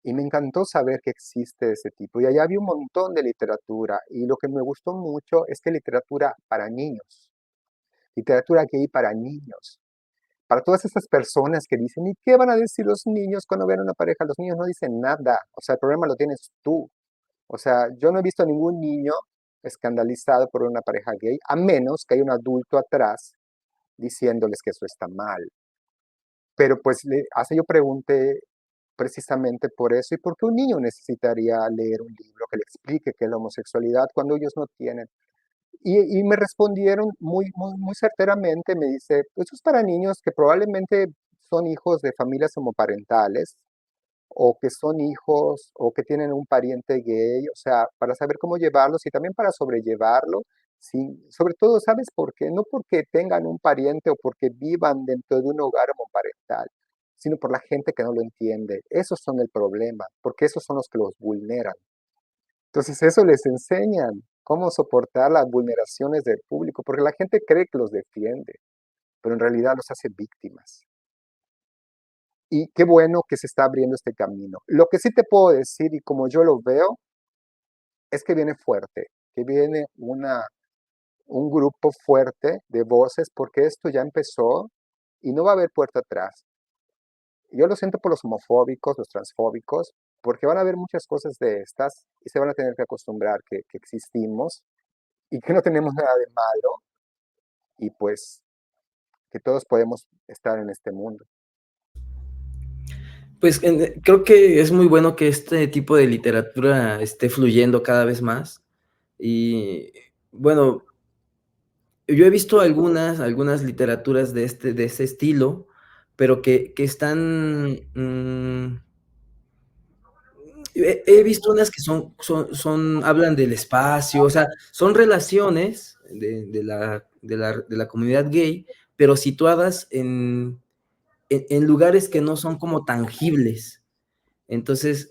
Y me encantó saber que existe ese tipo. Y allá había un montón de literatura. Y lo que me gustó mucho es que literatura para niños, literatura gay para niños. Para todas esas personas que dicen, ¿y qué van a decir los niños cuando ven a una pareja? Los niños no dicen nada, o sea, el problema lo tienes tú. O sea, yo no he visto a ningún niño escandalizado por una pareja gay, a menos que haya un adulto atrás diciéndoles que eso está mal. Pero pues hace yo pregunté precisamente por eso, ¿y por qué un niño necesitaría leer un libro que le explique qué es la homosexualidad cuando ellos no tienen? Y me respondieron muy certeramente, me dice, pues eso es para niños que probablemente son hijos de familias homoparentales o que son hijos o que tienen un pariente gay, o sea, para saber cómo llevarlos y también para sobrellevarlo. Sí, sobre todo, ¿sabes por qué? No porque tengan un pariente o porque vivan dentro de un hogar homoparental, sino por la gente que no lo entiende. Esos son el problema, porque esos son los que los vulneran. Entonces eso les enseñan cómo soportar las vulneraciones del público, porque la gente cree que los defiende, pero en realidad los hace víctimas. Y qué bueno que se está abriendo este camino. Lo que sí te puedo decir, y como yo lo veo, es que viene fuerte, que viene un grupo fuerte de voces, porque esto ya empezó y no va a haber puerta atrás. Yo lo siento por los homofóbicos, los transfóbicos, porque van a haber muchas cosas de estas y se van a tener que acostumbrar que existimos y que no tenemos nada de malo y pues que todos podemos estar en este mundo. Pues, creo que es muy bueno que este tipo de literatura esté fluyendo cada vez más. Y, bueno, yo he visto algunas literaturas de ese estilo, pero que están, he visto unas que son hablan del espacio, o sea, son relaciones de la comunidad gay, pero situadas en lugares que no son como tangibles. Entonces,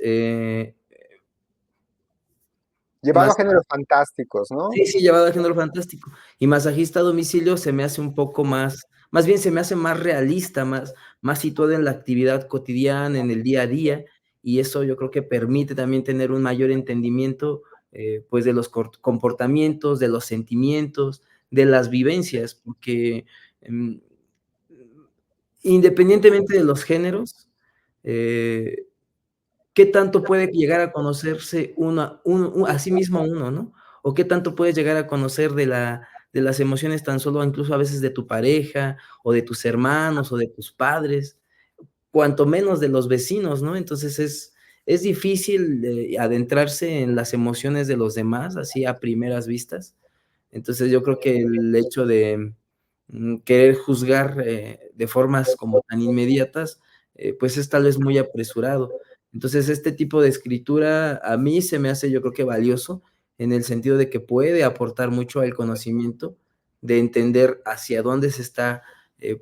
Llevado a más géneros fantásticos, ¿no? sí, sí, llevado al género fantástico. Y Masajista a domicilio se me hace un poco más bien se me hace más realista, más situado en la actividad cotidiana, en el día a día, y eso yo creo que permite también tener un mayor entendimiento, pues, de los comportamientos, de los sentimientos, de las vivencias, porque, mm, independientemente de los géneros, eh, ¿qué tanto puede llegar a conocerse uno a sí mismo uno, no? O qué tanto puedes llegar a conocer de las emociones tan solo incluso a veces de tu pareja, o de tus hermanos, o de tus padres, cuanto menos de los vecinos, ¿no? Entonces es difícil, adentrarse en las emociones de los demás, así a primeras vistas. Entonces, yo creo que el hecho de, querer juzgar, de formas como tan inmediatas, pues, es tal vez muy apresurado. Entonces, este tipo de escritura a mí se me hace, yo creo que valioso, en el sentido de que puede aportar mucho al conocimiento, de entender hacia dónde se está,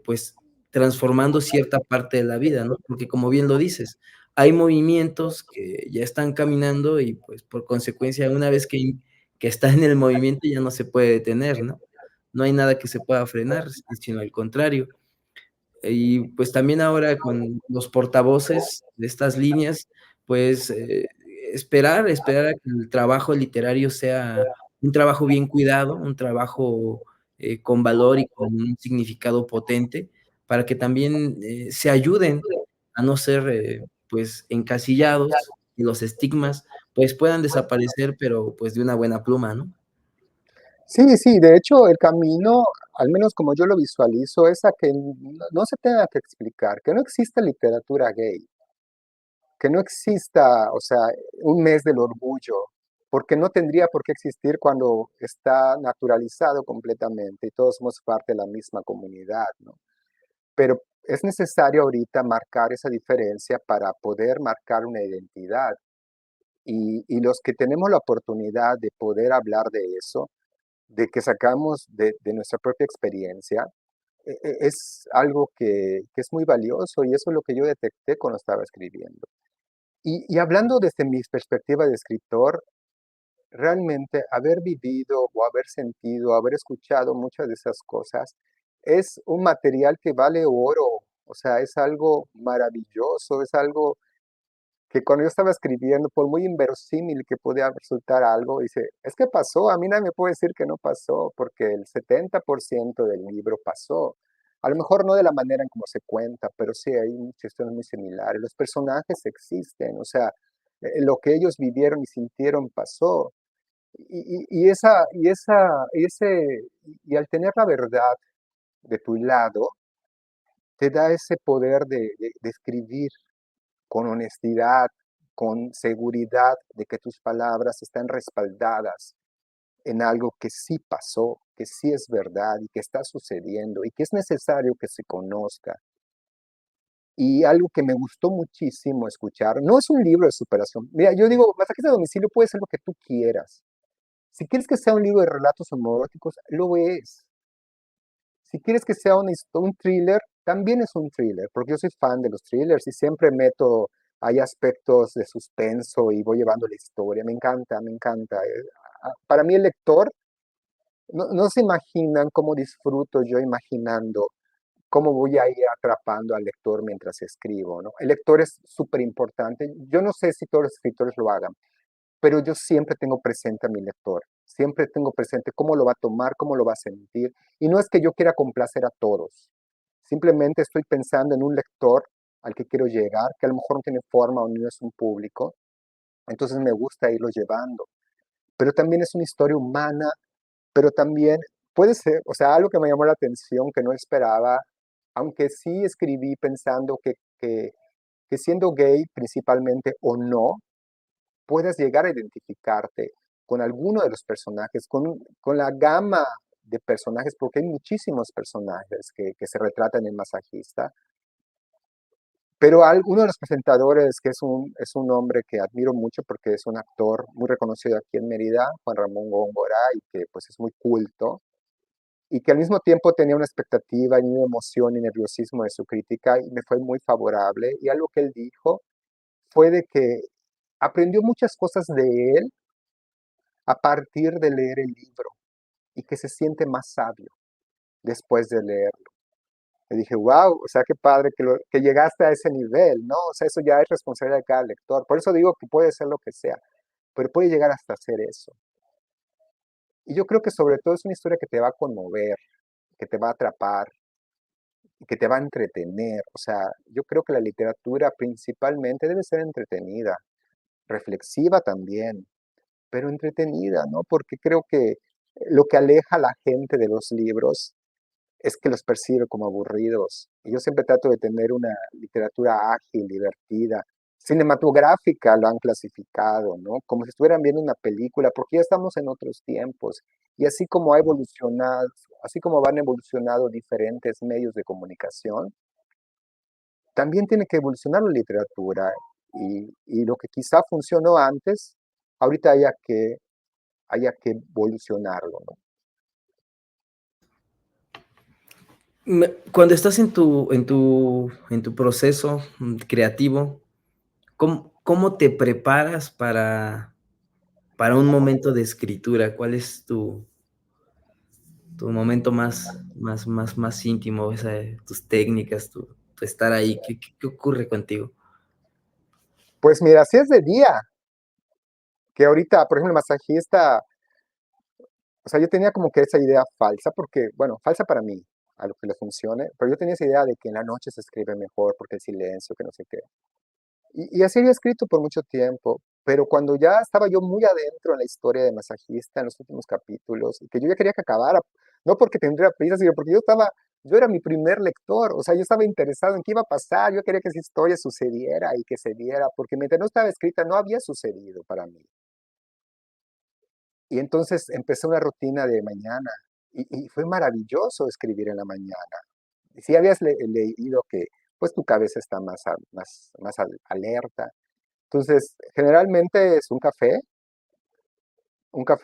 pues, transformando cierta parte de la vida, ¿no? Porque como bien lo dices, hay movimientos que ya están caminando y, pues, por consecuencia, una vez que está en el movimiento ya no se puede detener, ¿no? No hay nada que se pueda frenar, sino al contrario. Y, pues, también ahora con los portavoces de estas líneas, pues, esperar a que el trabajo literario sea un trabajo bien cuidado, un trabajo, con valor y con un significado potente, para que también, se ayuden a no ser, pues, encasillados y los estigmas, pues, puedan desaparecer, pero, pues, de una buena pluma, ¿no? Sí, sí, de hecho, el camino, al menos como yo lo visualizo, es a que no se tenga que explicar, que no exista literatura gay, que no exista, o sea, un mes del orgullo, porque no tendría por qué existir cuando está naturalizado completamente y todos somos parte de la misma comunidad, ¿no? Pero es necesario ahorita marcar esa diferencia para poder marcar una identidad. Y los que tenemos la oportunidad de poder hablar de eso, de que sacamos de nuestra propia experiencia, es algo que es muy valioso y eso es lo que yo detecté cuando estaba escribiendo. Y hablando desde mi perspectiva de escritor, realmente haber vivido o haber sentido, haber escuchado muchas de esas cosas, es un material que vale oro, o sea, es algo maravilloso, es algo que cuando yo estaba escribiendo, por muy inverosímil que podía resultar algo, dice, es que pasó, a mí nadie me puede decir que no pasó, porque el 70% del libro pasó. A lo mejor no de la manera en cómo se cuenta, pero sí hay muchas historias muy similares. Los personajes existen, o sea, lo que ellos vivieron y sintieron pasó. Y al tener la verdad de tu lado, te da ese poder de escribir con honestidad, con seguridad de que tus palabras están respaldadas en algo que sí pasó, que sí es verdad y que está sucediendo y que es necesario que se conozca. Y algo que me gustó muchísimo escuchar, no es un libro de superación. Mira, yo digo, Masajista a domicilio puede ser lo que tú quieras. Si quieres que sea un libro de relatos homoeróticos, lo es. Si quieres que sea un thriller, también es un thriller, porque yo soy fan de los thrillers y siempre meto, hay aspectos de suspenso y voy llevando la historia. Me encanta, me encanta. Para mí el lector, no se imaginan cómo disfruto yo imaginando cómo voy a ir atrapando al lector mientras escribo, ¿no? El lector es súper importante. Yo no sé si todos los escritores lo hagan, pero yo siempre tengo presente a mi lector, siempre tengo presente cómo lo va a tomar, cómo lo va a sentir, y no es que yo quiera complacer a todos, simplemente estoy pensando en un lector al que quiero llegar, que a lo mejor no tiene forma o no es un público, entonces me gusta irlo llevando, pero también es una historia humana, pero también puede ser, o sea, algo que me llamó la atención que no esperaba, aunque sí escribí pensando que siendo gay principalmente o no, puedas llegar a identificarte con alguno de los personajes, con la gama de personajes, porque hay muchísimos personajes que se retratan en Masajista, pero uno de los presentadores, que es un hombre que admiro mucho porque es un actor muy reconocido aquí en Mérida, Juan Ramón Góngora, y que pues es muy culto, y que al mismo tiempo tenía una expectativa y una emoción y nerviosismo de su crítica, y me fue muy favorable, y algo que él dijo fue de que aprendió muchas cosas de él a partir de leer el libro y que se siente más sabio después de leerlo. Y dije, wow, o sea, qué padre que llegaste a ese nivel, ¿no? O sea, eso ya es responsabilidad de cada lector. Por eso digo que puede ser lo que sea, pero puede llegar hasta hacer eso. Y yo creo que sobre todo es una historia que te va a conmover, que te va a atrapar y que te va a entretener. O sea, yo creo que la literatura principalmente debe ser entretenida, reflexiva también, pero entretenida, ¿no? Porque creo que lo que aleja a la gente de los libros es que los percibe como aburridos. Y yo siempre trato de tener una literatura ágil, divertida. Cinematográfica lo han clasificado, ¿no? Como si estuvieran viendo una película, porque ya estamos en otros tiempos. Y así como ha evolucionado, así como van evolucionando diferentes medios de comunicación, también tiene que evolucionar la literatura. Y lo que quizá funcionó antes, ahorita haya que evolucionarlo, ¿no? Cuando estás en tu proceso, creativo, ¿cómo te preparas para un momento de escritura? ¿Cuál es tu momento más íntimo, tus técnicas, tu estar ahí? ¿Qué ocurre contigo? Pues mira, si es de día, que ahorita, por ejemplo, el masajista, o sea, yo tenía como que esa idea falsa, porque, bueno, falsa para mí, a lo que le funcione, pero yo tenía esa idea de que en la noche se escribe mejor porque el silencio, que no sé qué. Y así había escrito por mucho tiempo, pero cuando ya estaba yo muy adentro en la historia de masajista, en los últimos capítulos, y que yo ya quería que acabara, no porque tendría prisa, sino porque yo era mi primer lector, o sea, yo estaba interesado en qué iba a pasar, yo quería que esa historia sucediera y que se diera, porque mientras no estaba escrita no había sucedido para mí. Y entonces empecé una rutina de mañana y fue maravilloso escribir en la mañana. Y si habías leído que pues tu cabeza está más alerta. Entonces, generalmente es un café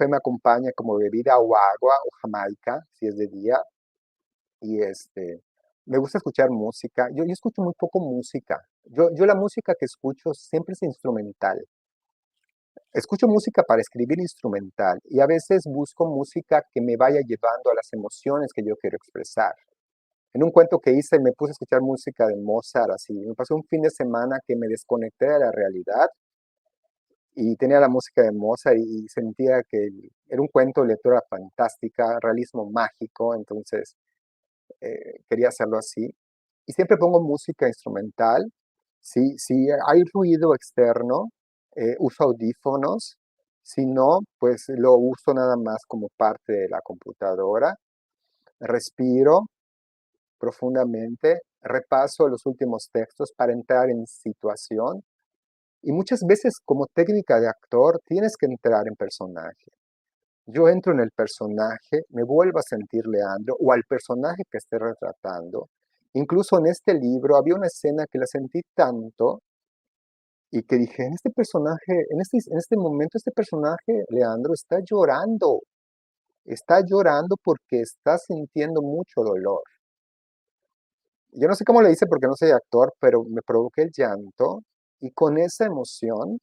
me acompaña como bebida o agua o jamaica, si es de día, y me gusta escuchar música. Yo escucho muy poco música. Yo la música que escucho siempre es instrumental. Escucho música para escribir instrumental y a veces busco música que me vaya llevando a las emociones que yo quiero expresar. En un cuento que hice me puse a escuchar música de Mozart, así. Me pasó un fin de semana que me desconecté de la realidad y tenía la música de Mozart y sentía que era un cuento de lectura fantástica, realismo mágico, entonces quería hacerlo así. Y siempre pongo música instrumental. Si hay ruido externo, uso audífonos. Si no, pues lo uso nada más como parte de la computadora. Respiro profundamente, repaso los últimos textos para entrar en situación. Y muchas veces como técnica de actor tienes que entrar en personaje. Yo entro en el personaje, me vuelvo a sentir Leandro o al personaje que esté retratando. Incluso en este libro había una escena que la sentí tanto y que dije, en este personaje, en este momento, este personaje, Leandro, está llorando porque está sintiendo mucho dolor. Yo no sé cómo le hice porque no soy actor, pero me provoqué el llanto y con esa emoción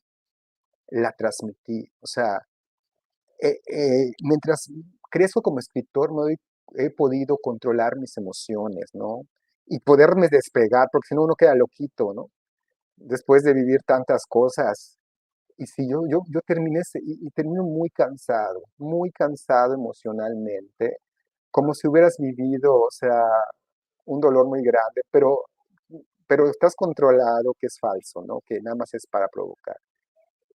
la transmití. O sea, mientras crezco como escritor, he podido controlar mis emociones, ¿no? Y poderme despegar, porque si no uno queda loquito, ¿no? Después de vivir tantas cosas. Y si yo terminé y termino muy cansado emocionalmente, como si hubieras vivido, o sea, un dolor muy grande, pero estás controlado, que es falso, ¿no? Que nada más es para provocar.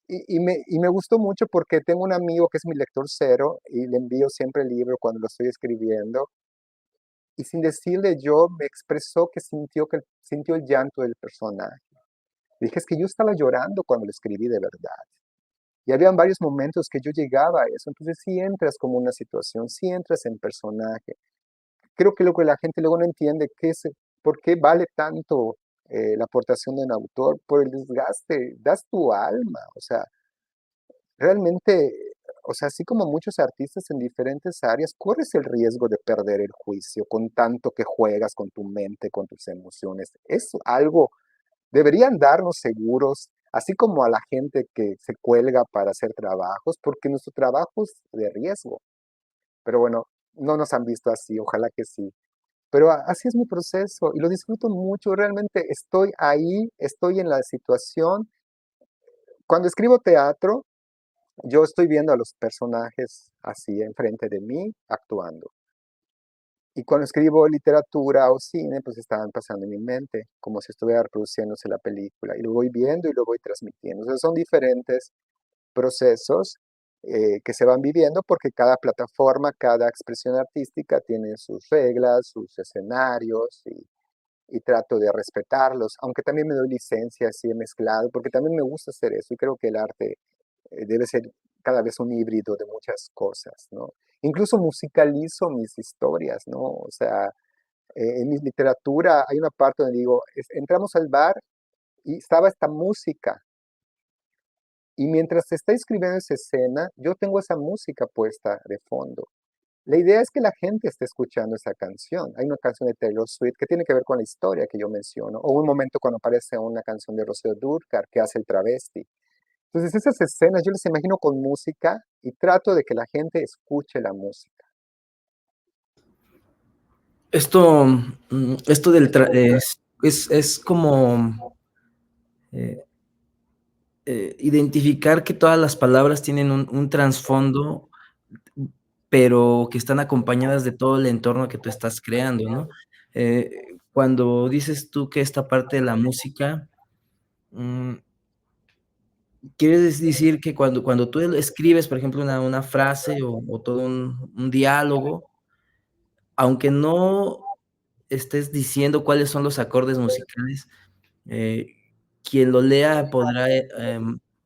Y me gustó mucho porque tengo un amigo que es mi lector cero y le envío siempre el libro cuando lo estoy escribiendo. Y sin decirle yo, me expresó sintió el llanto del personaje. Dije, es que yo estaba llorando cuando lo escribí de verdad. Y habían varios momentos que yo llegaba a eso. Entonces, si entras como una situación, si entras en personaje. Creo que lo que la gente luego no entiende, por qué vale tanto la aportación de un autor, por el desgaste, das tu alma. O sea, realmente, o sea, así como muchos artistas en diferentes áreas, corres el riesgo de perder el juicio con tanto que juegas con tu mente, con tus emociones. Es algo, deberían darnos seguros, así como a la gente que se cuelga para hacer trabajos, porque nuestro trabajo es de riesgo. Pero bueno, no nos han visto así, ojalá que sí. Pero así es mi proceso y lo disfruto mucho, realmente estoy ahí, estoy en la situación. Cuando escribo teatro, yo estoy viendo a los personajes así enfrente de mí actuando. Y cuando escribo literatura o cine, pues estaban pasando en mi mente, como si estuviera reproduciéndose la película. Y lo voy viendo y lo voy transmitiendo. O sea, son diferentes procesos que se van viviendo porque cada plataforma, cada expresión artística tiene sus reglas, sus escenarios y trato de respetarlos, aunque también me doy licencia así he mezclado, porque también me gusta hacer eso y creo que el arte debe ser cada vez un híbrido de muchas cosas, ¿no? Incluso musicalizo mis historias, ¿no? O sea, en mi literatura hay una parte donde digo, entramos al bar y estaba esta música, y mientras se está escribiendo esa escena, yo tengo esa música puesta de fondo. La idea es que la gente esté escuchando esa canción. Hay una canción de Taylor Swift que tiene que ver con la historia que yo menciono, o un momento cuando aparece una canción de Rocío Dúrcal que hace el travesti. Entonces esas escenas yo las imagino con música y trato de que la gente escuche la música. Esto, esto es como eh, identificar que todas las palabras tienen un trasfondo, pero que están acompañadas de todo el entorno que tú estás creando, ¿no? Cuando dices tú que esta parte de la música, mm, ¿quieres decir que cuando tú escribes, por ejemplo, una frase o todo un diálogo, aunque no estés diciendo cuáles son los acordes musicales, eh, quien lo lea podrá,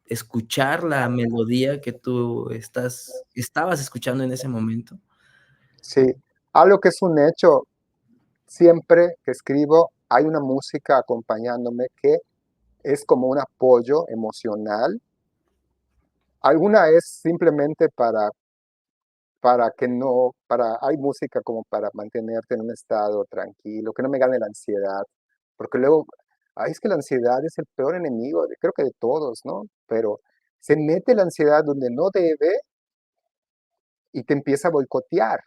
escuchar la melodía que tú estabas escuchando en ese momento? Sí, algo que es un hecho, siempre que escribo hay una música acompañándome que es como un apoyo emocional. Alguna es simplemente para que no, hay música como para mantenerte en un estado tranquilo, que no me gane la ansiedad, porque luego, ay, es que la ansiedad es el peor enemigo, creo que de todos, ¿no? Pero se mete la ansiedad donde no debe y te empieza a boicotear,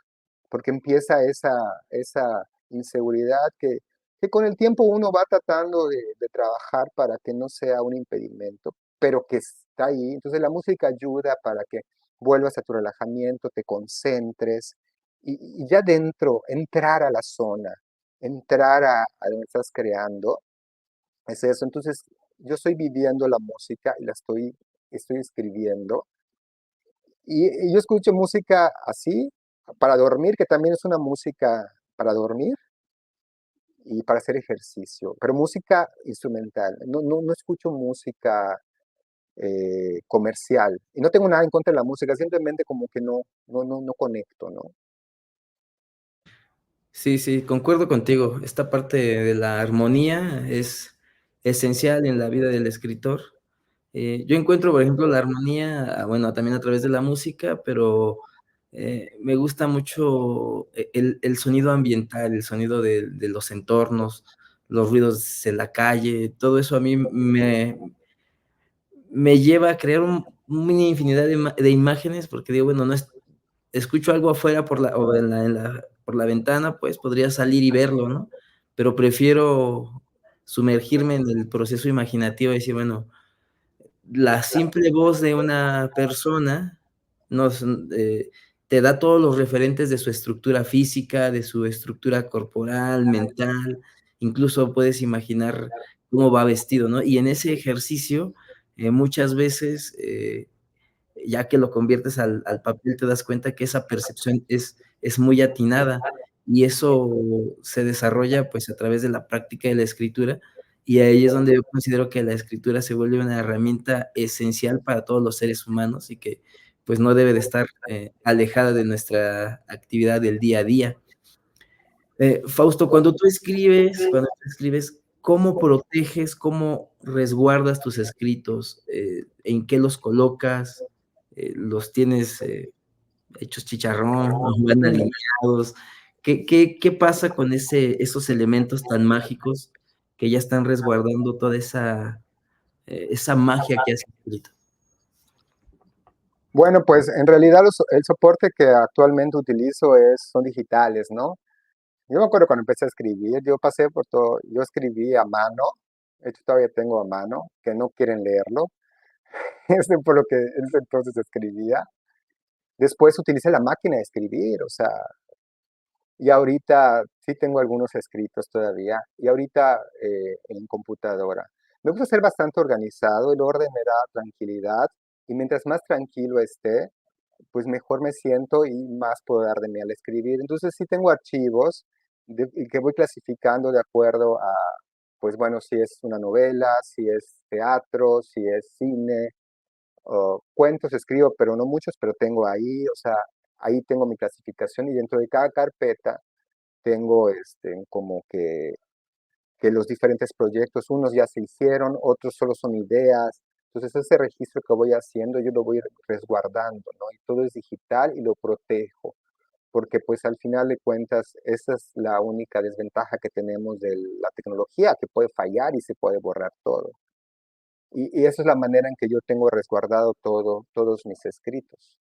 porque empieza esa inseguridad que con el tiempo uno va tratando de trabajar para que no sea un impedimento, pero que está ahí. Entonces la música ayuda para que vuelvas a tu relajamiento, te concentres y ya dentro, entrar a la zona, entrar a donde estás creando, es eso. Entonces yo estoy viviendo la música y estoy escribiendo y yo escucho música así, para dormir, que también es una música para dormir y para hacer ejercicio, pero música instrumental. No escucho música comercial. Y no tengo nada en contra de la música, simplemente como que no conecto, ¿no? Sí, sí, concuerdo contigo. Esta parte de la armonía es esencial en la vida del escritor. Yo encuentro, por ejemplo, la armonía, bueno, también a través de la música, pero, me gusta mucho el sonido ambiental, el sonido de los entornos, los ruidos en la calle, todo eso a mí me lleva a crear una infinidad de imágenes, porque digo, bueno, no es escucho algo afuera por la o por la ventana, pues, podría salir y verlo, ¿no? Pero prefiero sumergirme en el proceso imaginativo y decir, bueno, la simple voz de una persona nos te da todos los referentes de su estructura física, de su estructura corporal, mental, incluso puedes imaginar cómo va vestido, ¿no? Y en ese ejercicio, muchas veces, ya que lo conviertes al papel, te das cuenta que esa percepción es muy atinada, y eso se desarrolla, pues, a través de la práctica de la escritura, y ahí es donde yo considero que la escritura se vuelve una herramienta esencial para todos los seres humanos y que, pues, no debe de estar, alejada de nuestra actividad del día a día. Fausto, cuando tú escribes, ¿cómo proteges, cómo resguardas tus escritos? ¿En qué los colocas? ¿Los tienes, hechos chicharrón o van alineados? ¿Qué pasa con esos elementos tan mágicos que ya están resguardando toda esa magia que has escrito? Bueno, pues en realidad el soporte que actualmente utilizo son digitales, ¿no? Yo me acuerdo cuando empecé a escribir, yo pasé por todo, yo escribí a mano, de hecho todavía tengo a mano, que no quieren leerlo, por lo que en ese entonces escribía. Después utilicé la máquina de escribir, o sea, y ahorita sí tengo algunos escritos todavía, y ahorita en computadora. Me gusta ser bastante organizado, el orden me da tranquilidad, y mientras más tranquilo esté, pues mejor me siento y más puedo dar de mí al escribir. Entonces sí tengo archivos y que voy clasificando de acuerdo a, pues bueno, si es una novela, si es teatro, si es cine, o cuentos escribo, pero no muchos, pero tengo ahí, o sea, ahí tengo mi clasificación y dentro de cada carpeta tengo como que los diferentes proyectos, unos ya se hicieron, otros solo son ideas. Entonces ese registro que voy haciendo yo lo voy resguardando, ¿no? Y todo es digital y lo protejo. porque pues al final de cuentas esa es la única desventaja que tenemos de la tecnología, que puede fallar y se puede borrar todo. Y esa es la manera en que yo tengo resguardado todos mis escritos.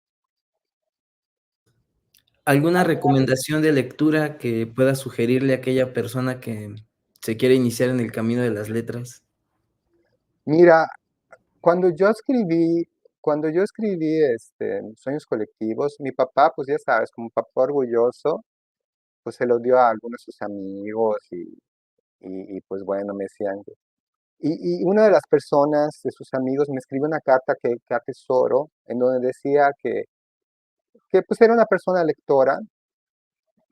¿Alguna recomendación de lectura que pueda sugerirle a aquella persona que se quiere iniciar en el camino de las letras? Mira, cuando yo escribí, Sueños Colectivos, mi papá, pues ya sabes, como papá orgulloso, pues se lo dio a algunos de sus amigos y pues bueno, me decían. Y una de las personas, de sus amigos, me escribió una carta que atesoro, en donde decía que pues era una persona lectora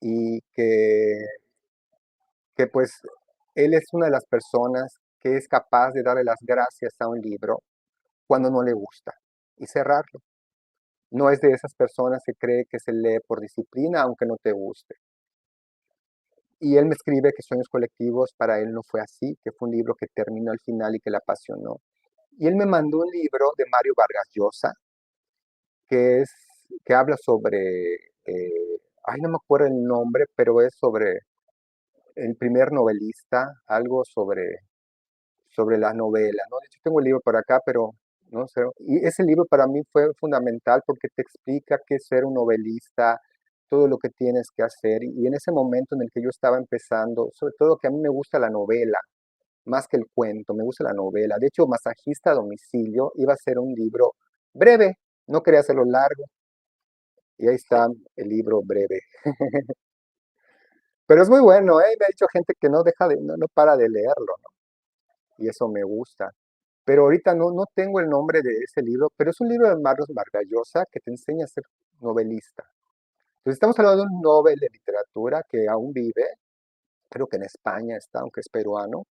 y que pues él es una de las personas que es capaz de darle las gracias a un libro cuando no le gusta y cerrarlo. No es de esas personas que cree que se lee por disciplina aunque no te guste. Y él me escribe que Sueños Colectivos para él no fue así, que fue un libro que terminó al final y que le apasionó. Y él me mandó un libro de Mario Vargas Llosa, que es, que habla sobre, ay, no me acuerdo el nombre, pero es sobre el primer novelista, algo sobre la novela, ¿no? De hecho, tengo el libro por acá, pero no sé. Y ese libro para mí fue fundamental porque te explica qué es ser un novelista, todo lo que tienes que hacer. Y en ese momento en el que yo estaba empezando, sobre todo que a mí me gusta la novela, más que el cuento, me gusta la novela. De hecho, Masajista a domicilio iba a ser un libro breve, no quería hacerlo largo. Y ahí está el libro breve. Pero es muy bueno, ¿eh? Me ha dicho gente que no deja de, no para de leerlo, ¿no? Y eso me gusta. Pero ahorita no tengo el nombre de ese libro, pero es un libro de Maros Vargallosa que te enseña a ser novelista. Entonces estamos hablando de un Nobel de literatura que aún vive, creo que en España está, aunque es peruano.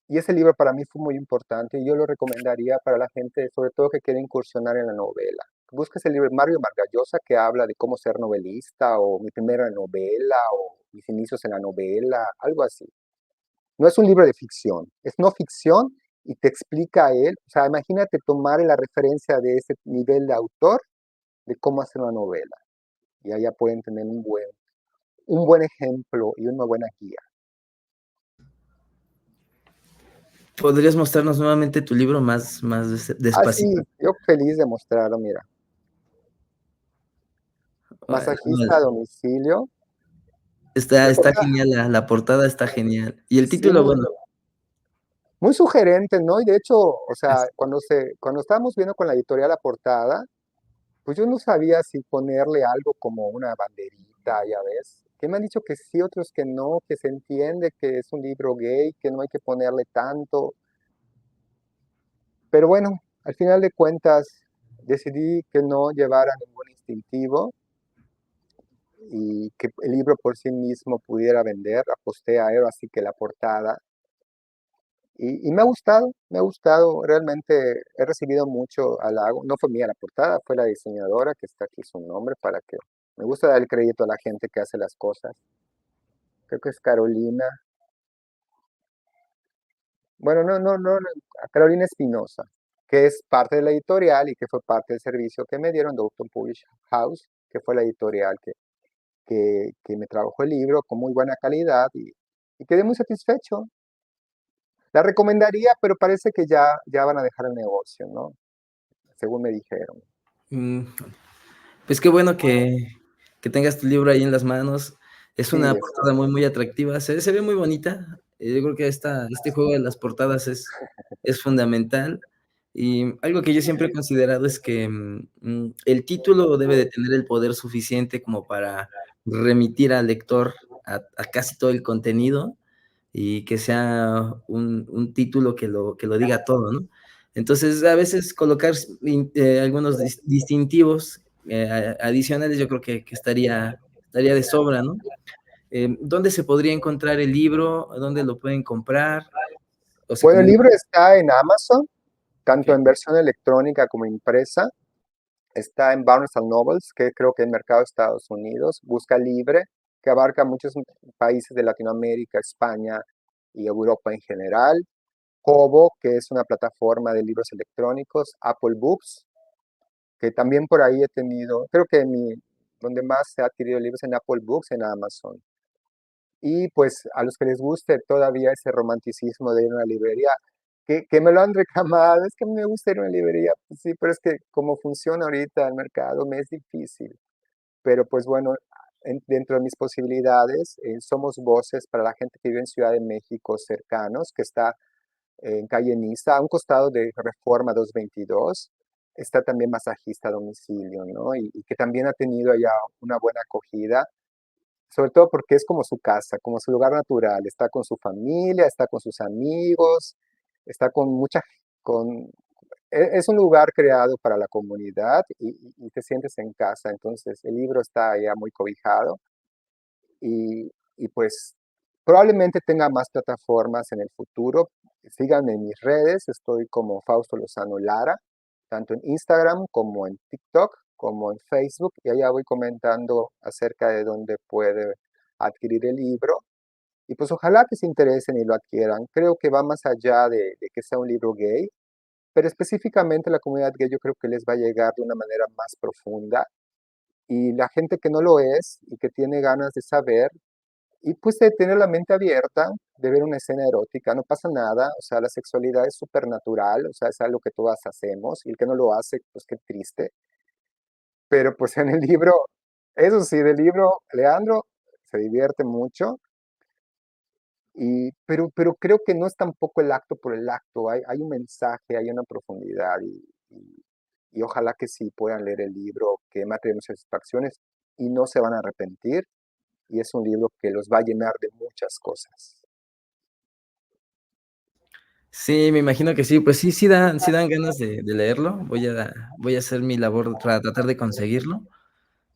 Y ese libro para mí fue muy importante y yo lo recomendaría para la gente, sobre todo que quiere incursionar en la novela. Busques el libro de Mario Vargallosa que habla de cómo ser novelista o mi primera novela o mis inicios en la novela, algo así. No es un libro de ficción, es no ficción y te explica a él, o sea, imagínate tomar la referencia de ese nivel de autor de cómo hacer una novela. Y allá pueden tener un buen ejemplo y una buena guía. ¿Podrías mostrarnos nuevamente tu libro más Ah, sí, despacito? yo feliz de mostrarlo, mira. Masajista a domicilio. Está genial, la portada está genial. Y el Sí, título, bueno, muy sugerente, ¿no? Y de hecho, o sea, es cuando estábamos viendo con la editorial la portada, pues yo no sabía si ponerle algo como una banderita, ya ves. Que me han dicho que sí, otros que no, que se entiende que es un libro gay, que no hay que ponerle tanto. Pero bueno, al final de cuentas decidí que no llevara ningún instintivo y que el libro por sí mismo pudiera vender. Aposté a él, así que la portada. Y me ha gustado, realmente he recibido mucho halago. No fue mía la portada, fue la diseñadora, que está aquí su nombre, para que me gusta dar el crédito a la gente que hace las cosas. Creo que es Carolina. Bueno, no, a Carolina Espinosa, que es parte de la editorial y que fue parte del servicio que me dieron de Upton Publish House, que fue la editorial que me trabajó el libro con muy buena calidad y quedé muy satisfecho. La recomendaría, pero parece que ya van a dejar el negocio, ¿no? Según me dijeron. mm, pues qué bueno que tengas tu libro ahí en las manos. Es Sí, una portada muy atractiva, se ve muy bonita. Yo creo que este juego de las portadas es fundamental. Y algo que yo siempre he considerado es que, el título debe de tener el poder suficiente como para remitir al lector a casi todo el contenido, y que sea un título que lo diga todo, ¿no? Entonces, a veces colocar algunos distintivos adicionales, yo creo que estaría de sobra, ¿no? ¿Dónde se podría encontrar el libro? ¿Dónde lo pueden comprar? ¿O se bueno, el comunica? libro está en Amazon, tanto Ok. en versión electrónica como impresa. Está en Barnes Nobles, que creo que es el mercado de Estados Unidos. Busca Libre, que abarca muchos países de Latinoamérica, España y Europa en general. Kobo, que es una plataforma de libros electrónicos. Apple Books, que también por ahí he tenido, creo que donde más se ha adquirido libros en Apple Books, en Amazon. Y pues a los que les guste todavía ese romanticismo de ir a una librería, que me lo han reclamado, es que me gusta ir a una librería, pues sí, pero es que como funciona ahorita el mercado me es difícil. Pero pues bueno, dentro de mis posibilidades, somos voces para la gente que vive en Ciudad de México cercanos, que está en calle Niza, a un costado de Reforma 222. Está también masajista a domicilio, ¿no? Y que también ha tenido allá una buena acogida, sobre todo porque es como su casa, como su lugar natural. Está con su familia, está con sus amigos, está con con, es un lugar creado para la comunidad y te sientes en casa. Entonces, el libro está ya muy cobijado y pues probablemente tenga más plataformas en el futuro. Síganme en mis redes, estoy como Fausto Lozano Lara, tanto en Instagram como en TikTok, como en Facebook, y allá voy comentando acerca de dónde puede adquirir el libro. Y pues ojalá que se interesen y lo adquieran. Creo que va más allá de que sea un libro gay, pero específicamente la comunidad gay yo creo que les va a llegar de una manera más profunda. Y la gente que no lo es y que tiene ganas de saber, y pues de tener la mente abierta, de ver una escena erótica, no pasa nada, o sea, la sexualidad es súper natural, o sea, es algo que todas hacemos, y el que no lo hace, pues qué triste. Pero pues en el libro, eso sí, del libro, Leandro se divierte mucho, pero creo que no es tampoco el acto por el acto, hay un mensaje, hay una profundidad, y ojalá que sí puedan leer el libro, que me ha traído muchas satisfacciones, y no se van a arrepentir, y es un libro que los va a llenar de muchas cosas. Sí, me imagino que sí, pues sí, sí dan ganas de leerlo. Voy a hacer mi labor para tratar de conseguirlo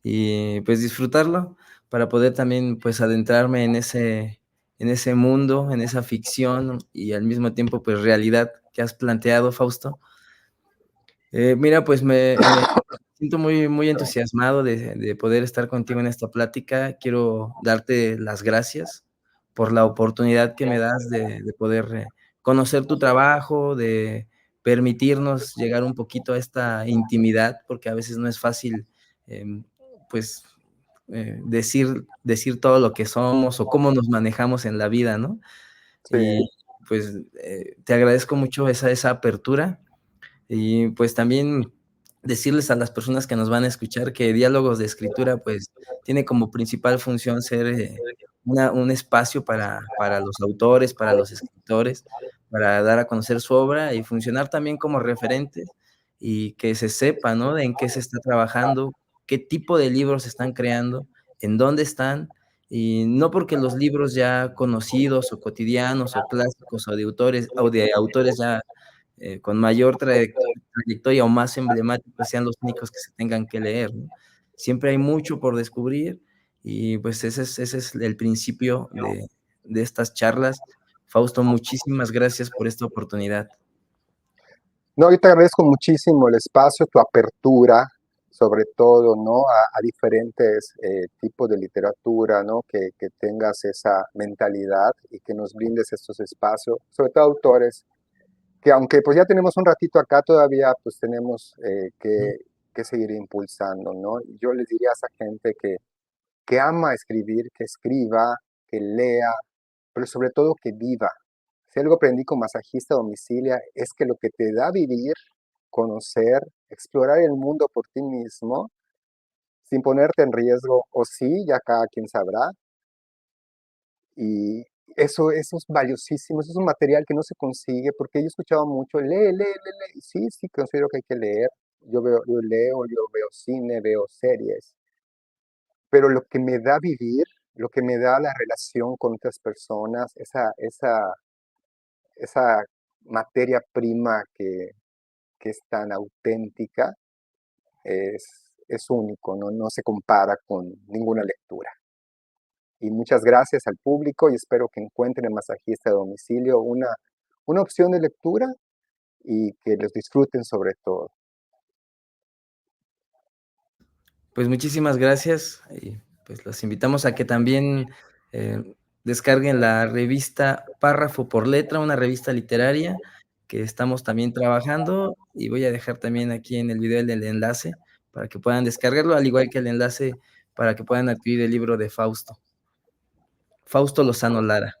y, pues, disfrutarlo, para poder también, pues, adentrarme en ese mundo, en esa ficción y al mismo tiempo, pues, realidad que has planteado, Fausto. Mira, pues, me siento muy entusiasmado de poder estar contigo en esta plática. Quiero darte las gracias por la oportunidad que me das de poder, conocer tu trabajo, de permitirnos llegar un poquito a esta intimidad, porque a veces no es fácil, em, pues, decir todo lo que somos o cómo nos manejamos en la vida, ¿no? Sí. Y, pues, te agradezco mucho esa apertura. Y pues también decirles a las personas que nos van a escuchar que Diálogos de Escritura, pues, tiene como principal función ser, un espacio para los autores, para los escritores, para dar a conocer su obra y funcionar también como referentes, y que se sepa, ¿no?, de en qué se está trabajando, qué tipo de libros se están creando, en dónde están, y no porque los libros ya conocidos, o cotidianos, o clásicos, o de autores ya con mayor trayectoria o más emblemáticos sean los únicos que se tengan que leer, ¿no? Siempre hay mucho por descubrir y, pues, ese es el principio de estas charlas. Fausto, muchísimas gracias por esta oportunidad. No, yo te agradezco muchísimo el espacio, tu apertura, sobre todo, ¿no? A diferentes tipos de literatura, ¿no? Que tengas esa mentalidad y que nos brindes estos espacios, sobre todo autores, que aunque pues ya tenemos un ratito acá, todavía pues tenemos que seguir impulsando, ¿no? Yo les diría a esa gente que ama escribir, que escriba, que lea, pero sobre todo que viva. Si algo aprendí con masajista a domicilia es que lo que te da vivir, conocer, explorar el mundo por ti mismo, sin ponerte en riesgo, o sí, ya cada quien sabrá, y eso es valiosísimo, eso es un material que no se consigue, porque yo escuchaba mucho, lee, sí, sí, considero que hay que leer, yo leo, yo veo cine, veo series, pero lo que me da vivir, lo que me da la relación con otras personas, esa materia prima que es tan auténtica, es único, ¿no? No se compara con ninguna lectura. Y muchas gracias al público y espero que encuentren en Masajista a Domicilio una opción de lectura y que los disfruten sobre todo. Pues muchísimas gracias y pues los invitamos a que también descarguen la revista Párrafo por Letra, una revista literaria que estamos también trabajando y voy a dejar también aquí en el video el enlace para que puedan descargarlo, al igual que el enlace para que puedan adquirir el libro de Fausto. Fausto Lozano Lara.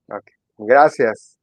Ok, gracias.